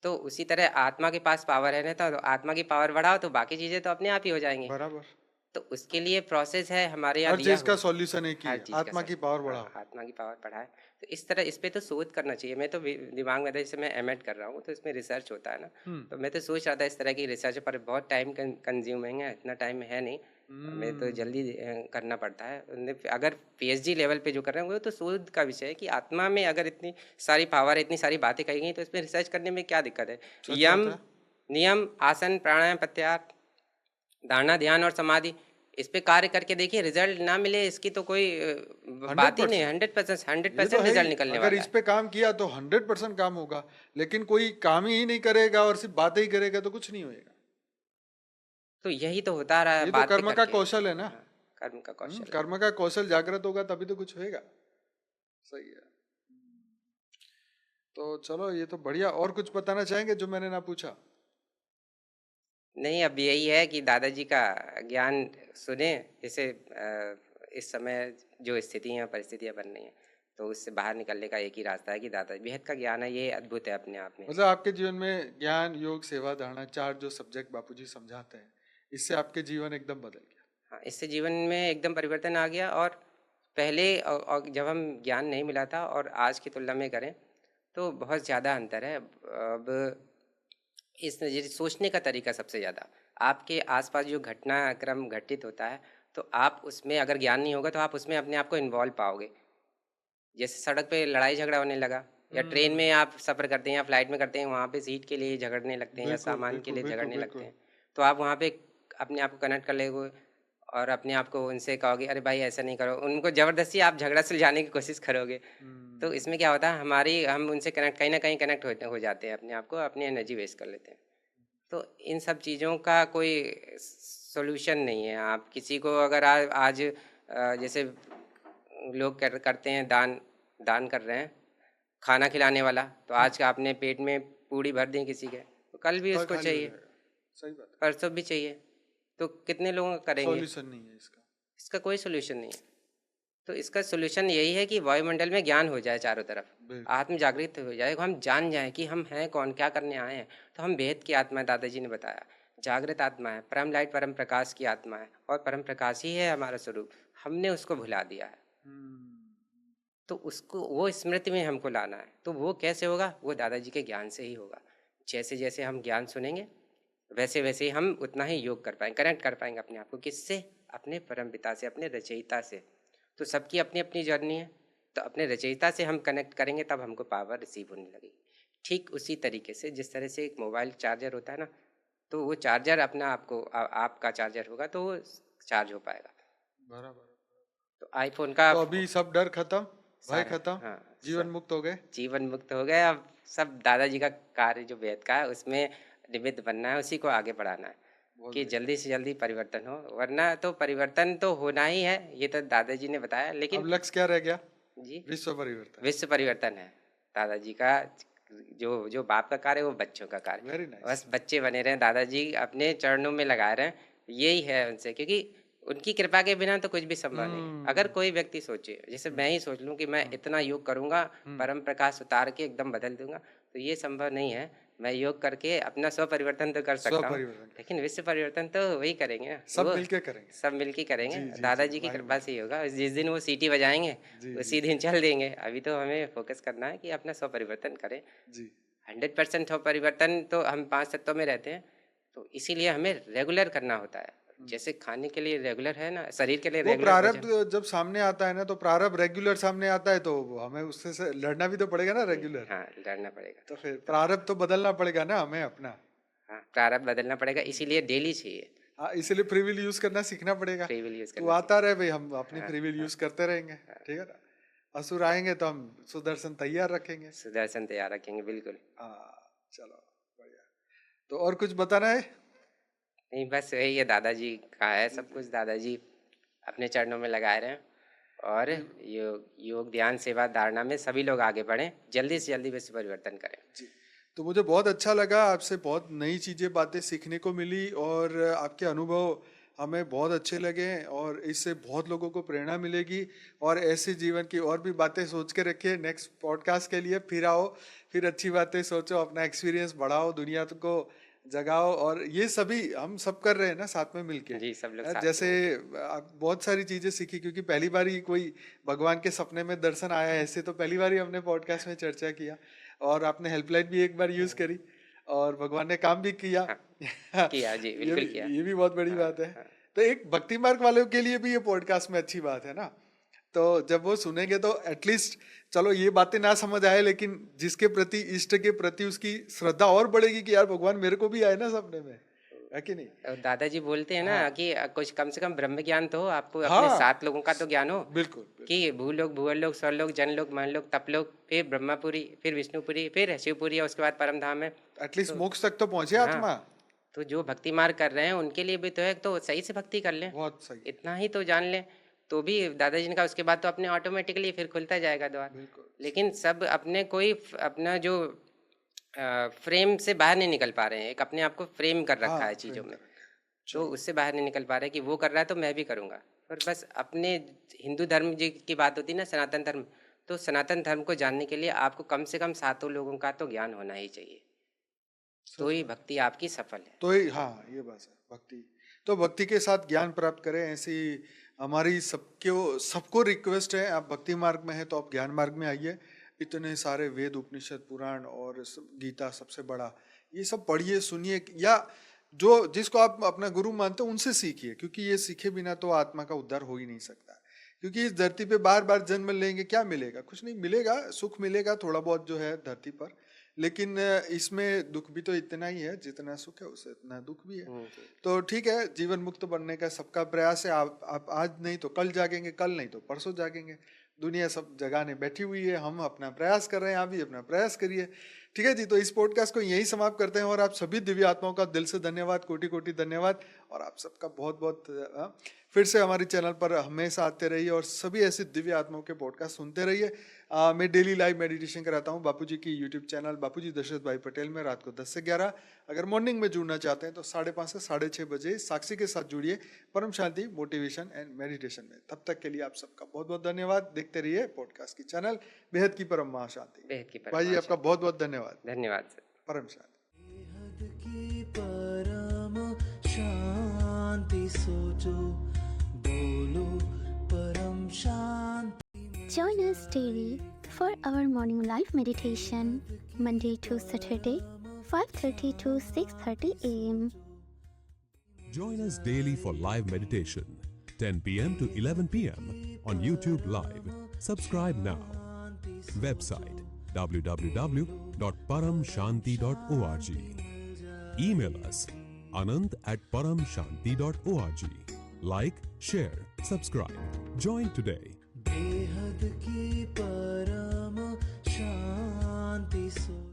तो उसी तरह आत्मा के पास पावर है ना, तो आत्मा की पावर बढ़ाओ तो बाकी चीज़ें तो अपने आप ही हो जाएंगी। बराबर। तो उसके लिए प्रोसेस है हमारे यहाँ हर दिया चीज़ का हुआ। सॉल्यूशन एक ही हर है, चीज़ का आत्मा सर, की पावर हाँ, बढ़ाओ। आत्मा की पावर बढ़ाए। तो इस तरह इस पे तो शोध करना चाहिए। मैं तो दिमाग में था, जैसे मैं एमएड कर रहा हूँ तो इसमें रिसर्च होता है ना। हुँ। तो मैं तो सोच रहा था इस तरह की रिसर्च पर बहुत टाइम कंज्यूमिंग है, इतना टाइम है नहीं। मैं तो हुँ। जल्दी करना पड़ता है। अगर पीएचडी लेवल पे जो कर रहे हैं वो तो शोध का विषय है कि आत्मा में अगर इतनी सारी पावर है, इतनी सारी बातें कही गई, तो इसमें रिसर्च करने में क्या दिक्कत है। सच बात यम, है। नियम, आसन, प्राणायाम, प्रत्याहार, धारणा, ध्यान और समाधि, इस पे कार्य करके देखिए, रिजल्ट ना मिले इसकी तो कोई बात ही नहीं। 100% 100% ये तो 100% है ही। रिजल्ट निकलने अगर वाला इस है। पे काम किया तो 100% काम होगा, लेकिन कोई काम ही नहीं करेगा और सिर्फ बातें ही करेगा तो कुछ नहीं होएगा। तो यही तो होता रहा है ये तो बातें कर्म का करके। कौशल है ना। हाँ, कर्म का कौशल है। कर्म का कौशल जागृत होगा तभी तो कुछ होएगा। सही है। तो चलो ये तो बढ़िया। और कुछ बताना चाहेंगे जो मैंने ना पूछा? नहीं, अब यही है कि दादाजी का ज्ञान सुने। जैसे इस समय जो स्थितियाँ परिस्थितियाँ बन रही हैं, तो उससे बाहर निकलने का एक ही रास्ता है कि दादा बेहद का ज्ञान है, ये अद्भुत है अपने आप में। मतलब आपके जीवन में ज्ञान, योग, सेवा, धारणा, चार जो सब्जेक्ट बापूजी समझाते हैं, इससे आपके जीवन एकदम बदल गया। हाँ, इससे जीवन में एकदम परिवर्तन आ गया। और पहले और जब हम ज्ञान नहीं मिला था और आज की तुलना में करें तो बहुत ज़्यादा अंतर है। अब इस नज़रिए सोचने का तरीका सबसे ज़्यादा, आपके आसपास जो घटनाक्रम घटित होता है, तो आप उसमें अगर ज्ञान नहीं होगा तो आप उसमें अपने आप को इन्वॉल्व पाओगे। जैसे सड़क पे लड़ाई झगड़ा होने लगा, या ट्रेन में हम्म। आप सफ़र करते हैं या फ्लाइट में करते हैं, वहाँ पे सीट के लिए झगड़ने लगते हैं या बिल्कुल सामान के बिल्कुल लिए बिल्कुल झगड़ने लगते बिल्कुल। हैं। तो आप वहाँ पे अपने आप को कनेक्ट कर लेगो और अपने आप को उनसे कहोगे, अरे भाई ऐसा नहीं करो, उनको ज़बरदस्ती आप झगड़ा सुलझाने की कोशिश करोगे। तो हम्म। इसमें क्या होता है, हमारी हम उनसे कनेक्ट कहीं ना कहीं कनेक्ट हो जाते हैं, अपने आप को अपनी एनर्जी वेस्ट कर लेते हैं। तो इन सब चीज़ों का कोई सॉल्यूशन नहीं है। आप किसी को अगर आज जैसे लोग करते हैं, दान दान कर रहे हैं, खाना खिलाने वाला, तो आज का आपने पेट में पूड़ी भर दी किसी के, तो कल भी कल उसको खाली हो चाहिए, जाएगा। सही बात है। परसों भी चाहिए। तो कितने लोग करेंगे? सॉल्यूशन नहीं है इसका। इसका कोई सॉल्यूशन नहीं है। तो इसका सॉल्यूशन यही है कि वायुमंडल में ज्ञान हो जाए चारों तरफ, बिल्कुल। आत्म जागृत हो जाए, हम जान जाएं कि हम हैं कौन, क्या करने आए हैं। तो हम भेद की आत्मा है, दादाजी ने बताया, जागृत आत्मा है, परम लाइट परम प्रकाश की आत्मा है, और परम प्रकाश ही है हमारा स्वरूप। हमने उसको भुला दिया है। हम्म। तो उसको वो स्मृति में हमको लाना है। तो वो कैसे होगा? वो दादाजी के ज्ञान से ही होगा। जैसे जैसे हम ज्ञान सुनेंगे, वैसे वैसे ही हम उतना ही योग कर पाएंगे, कनेक्ट कर पाएंगे अपने आप को। किससे? अपने परम पिता से, अपने रचयिता से। तो सबकी अपनी अपनी जर्नी है। तो अपने रचयिता से हम कनेक्ट करेंगे तब हमको पावर रिसीव होने लगेगी। ठीक उसी तरीके से जिस तरह से एक मोबाइल चार्जर होता है ना, तो वो चार्जर अपना आपका चार्जर होगा तो वो चार्ज हो पाएगा। बराबर। तो आईफोन का तो अभी सब डर खत्म, भय सारा, खत्म, हाँ, जीवन मुक्त हो गए। जीवन मुक्त हो गए। अब सब दादाजी का कार्य जो वेद का है उसमें निमित्त बनना है, उसी को आगे बढ़ाना है बहुत कि बढ़िया। जल्दी से जल्दी परिवर्तन हो। वरना तो परिवर्तन तो होना ही है, ये तो दादाजी ने बताया। अब लेकिन लक्ष्य क्या रह गया? जी, विश्व परिवर्तन। विश्व परिवर्तन है दादाजी का। जो जो बाप का कार्य है वो बच्चों का कार्य। Very nice. बस बच्चे बने रहें, दादाजी अपने चरणों में लगाए रहें, यही है उनसे। क्योंकि उनकी कृपा के बिना तो कुछ भी संभव नहीं है। अगर हम्म। कोई व्यक्ति सोचे, जैसे हम्म। मैं ही सोच लूं कि मैं हम्म। इतना योग करूंगा, हम्म। परम प्रकाश उतार के एकदम बदल दूंगा, तो ये संभव नहीं है। मैं योग करके अपना स्व परिवर्तन तो कर स्व सकता हूँ, परिवर्तन कर, लेकिन विश्व परिवर्तन तो वही करेंगे ना। सब वो मिलके करेंगे। सब मिलके करेंगे, जी जी जी, दादाजी की वाई कृपा नहीं। से ही होगा। जिस दिन वो सीटी बजाएंगे जी जी उसी दिन जी चल देंगे। अभी तो हमें फोकस करना है कि अपना स्व परिवर्तन करें। जी। 100% स्व परिवर्तन तो हम 5 तत्वों में रहते हैं, तो इसीलिए हमें रेगुलर करना होता है। हम्म। जैसे खाने के लिए रेगुलर है ना, शरीर के लिए वो रेगुलर प्रारब्ध भोजन। जब सामने आता है ना, तो प्रारब्ध रेगुलर सामने आता है, तो हमें उससे लड़ना भी तो पड़ेगा ना जी, रेगुलर। हाँ, लड़ना पड़ेगा। तो फिर तो प्रारब्ध तो बदलना पड़ेगा ना हमें अपना। हाँ, प्रारब्ध बदलना पड़ेगा, हम्म। इसीलिए डेली चाहिए। हाँ, इसलिए फ्री विल यूज करना सीखना पड़ेगा। फ्री विल यूज तू करना आता चाहिए। रहे भाई, हम अपनी हाँ, फ्री विल हाँ, यूज करते रहेंगे। हाँ। ठीक है ना? असुर आएंगे तो हम सुदर्शन तैयार रखेंगे। सुदर्शन तैयार रखेंगे, बिल्कुल। चलो बढ़िया। तो और कुछ बताना है? नहीं, बस यही है, दादाजी का है जी सब जी कुछ। दादाजी अपने चरणों में लगाए रहें, और जी योग योग ध्यान सेवा धारणा में सभी लोग आगे बढ़ें, जल्दी से जल्दी विश्व परिवर्तन करें। जी। तो मुझे बहुत अच्छा लगा, आपसे बहुत नई चीज़ें बातें सीखने को मिली, और आपके अनुभव हमें बहुत अच्छे लगे, और इससे बहुत लोगों को प्रेरणा मिलेगी। और ऐसे जीवन की और भी बातें सोच के रखिए, नेक्स्ट पॉडकास्ट के लिए फिर आओ, फिर अच्छी बातें सोचो, अपना एक्सपीरियंस बढ़ाओ, दुनिया को जगाओ। और ये सभी हम सब कर रहे हैं ना साथ में मिलके। जी, सब लोग साथ में जैसे मिलके। आप बहुत सारी चीज़ें सीखी, क्योंकि पहली बार ही कोई भगवान के सपने में दर्शन आया है, ऐसे तो पहली बार ही हमने पॉडकास्ट में चर्चा किया। और आपने हेल्पलाइन भी एक बार यूज करी, और भगवान ने काम भी किया। हाँ, किया जी, ये बिल्कुल भी किया। ये भी बहुत बड़ी हाँ, बात है। हाँ। तो एक भक्ति मार्ग वालों के लिए भी ये पॉडकास्ट में अच्छी बात है ना। तो जब वो सुनेंगे तो एटलीस्ट, चलो ये बातें ना समझ आए, लेकिन जिसके प्रति, इष्ट के प्रति उसकी श्रद्धा और बढ़ेगी कि यार भगवान मेरे को भी आए ना सपने में। है कि नहीं? और दादाजी बोलते हैं ना हाँ। कि कुछ कम से कम ब्रह्म ज्ञान तो हो आपको, अपने हाँ। 7 लोगों का तो ज्ञान हो बिल्कुल, बिल्कुल। कि भूलोक, भुवरलोक, स्वर्लोक, जनलोक, मनलोक, तपलोक, फिर ब्रह्मपुरी, फिर विष्णुपुरी, फिर शिवपुरी और उसके बाद परम धाम है। एटलीस्ट तो मोक्ष तक तो पहुँचे हाँ, आत्मा। तो जो भक्ति मार्ग कर रहे हैं उनके लिए भी तो है, तो सही से भक्ति कर लें, बहुत सही। इतना ही तो जान लें। तो भी दादाजी ने कहा उसके बाद तो अपने ऑटोमेटिकली फिर खुलता जाएगा द्वार। बिल्कुल। लेकिन सब अपने कोई अपना जो फ्रेम से बाहर नहीं निकल पा रहे हैं, एक अपने आप को फ्रेम कर रखा हाँ, है फ्रेम चीज़ों कर में, रखा है। तो उससे बाहर नहीं निकल पा रहे कि वो कर रहा है तो मैं भी करूँगा। और बस अपने हिंदू धर्म जी की बात होती है ना, सनातन धर्म, तो सनातन धर्म को जानने के लिए आपको कम से कम 7 लोगों का तो ज्ञान होना ही चाहिए, तो सच ही बात। भक्ति आपकी सफल है। तो ही हाँ, ये बात है भक्ति। तो भक्ति के साथ ज्ञान प्राप्त करें, ऐसी हमारी सबको रिक्वेस्ट है। आप भक्ति मार्ग में हैं तो आप ज्ञान मार्ग में आइए। इतने सारे वेद, उपनिषद, पुराण और गीता सबसे बड़ा, ये सब पढ़िए, सुनिए, या जो जिसको आप अपना गुरु मानते हो उनसे सीखिए, क्योंकि ये सीखे बिना तो आत्मा का उद्धार हो ही नहीं सकता। क्योंकि इस धरती पे बार बार जन्म लेंगे, क्या मिलेगा? कुछ नहीं मिलेगा। सुख मिलेगा थोड़ा बहुत जो है धरती पर, लेकिन इसमें दुख भी तो इतना ही है, जितना सुख है उससे इतना दुख भी है। जी। तो ठीक है, जीवन मुक्त बनने का सबका प्रयास है। आप आज नहीं तो कल जागेंगे, कल नहीं तो परसों जागेंगे। दुनिया सब जगाने बैठी हुई है, हम अपना प्रयास कर रहे हैं, आप भी अपना प्रयास करिए। ठीक है जी, तो इस पॉडकास्ट को यही समाप्त करते हैं। और आप सभी दिव्य आत्माओं का दिल से धन्यवाद, कोटि कोटि धन्यवाद। और आप सबका बहुत बहुत फिर से हमारे चैनल पर हमेशा आते रहिए और सभी ऐसे दिव्य आत्माओं के पॉडकास्ट सुनते रहिए। मैं डेली लाइव मेडिटेशन कराता हूँ बापूजी की यूट्यूब चैनल बापूजी दशरथ भाई पटेल में, रात को 10 से 11। अगर मॉर्निंग में जुड़ना चाहते हैं तो 5:30 से 6:30 बजे साक्षी के साथ जुड़िए परम शांति मोटिवेशन एंड मेडिटेशन में। तब तक के लिए आप सबका बहुत बहुत धन्यवाद। देखते रहिए पॉडकास्ट की चैनल बेहद की परम महाशांति। बेहद की परम भाई जी, आपका महाशांति। बहुत बहुत धन्यवाद। धन्यवाद सर। परम शांति। बेहद की परम शांति सोचो, बोलो परम शांति। Join us daily for our morning live meditation, Monday to Saturday, 5:30 to 6:30 a.m. Join us daily for live meditation, 10 p.m. to 11 p.m. on YouTube Live. Subscribe now. Website www.paramshanti.org. Email us anand@paramshanti.org. Like, share, subscribe. Join today. बेहद की परम शांति सो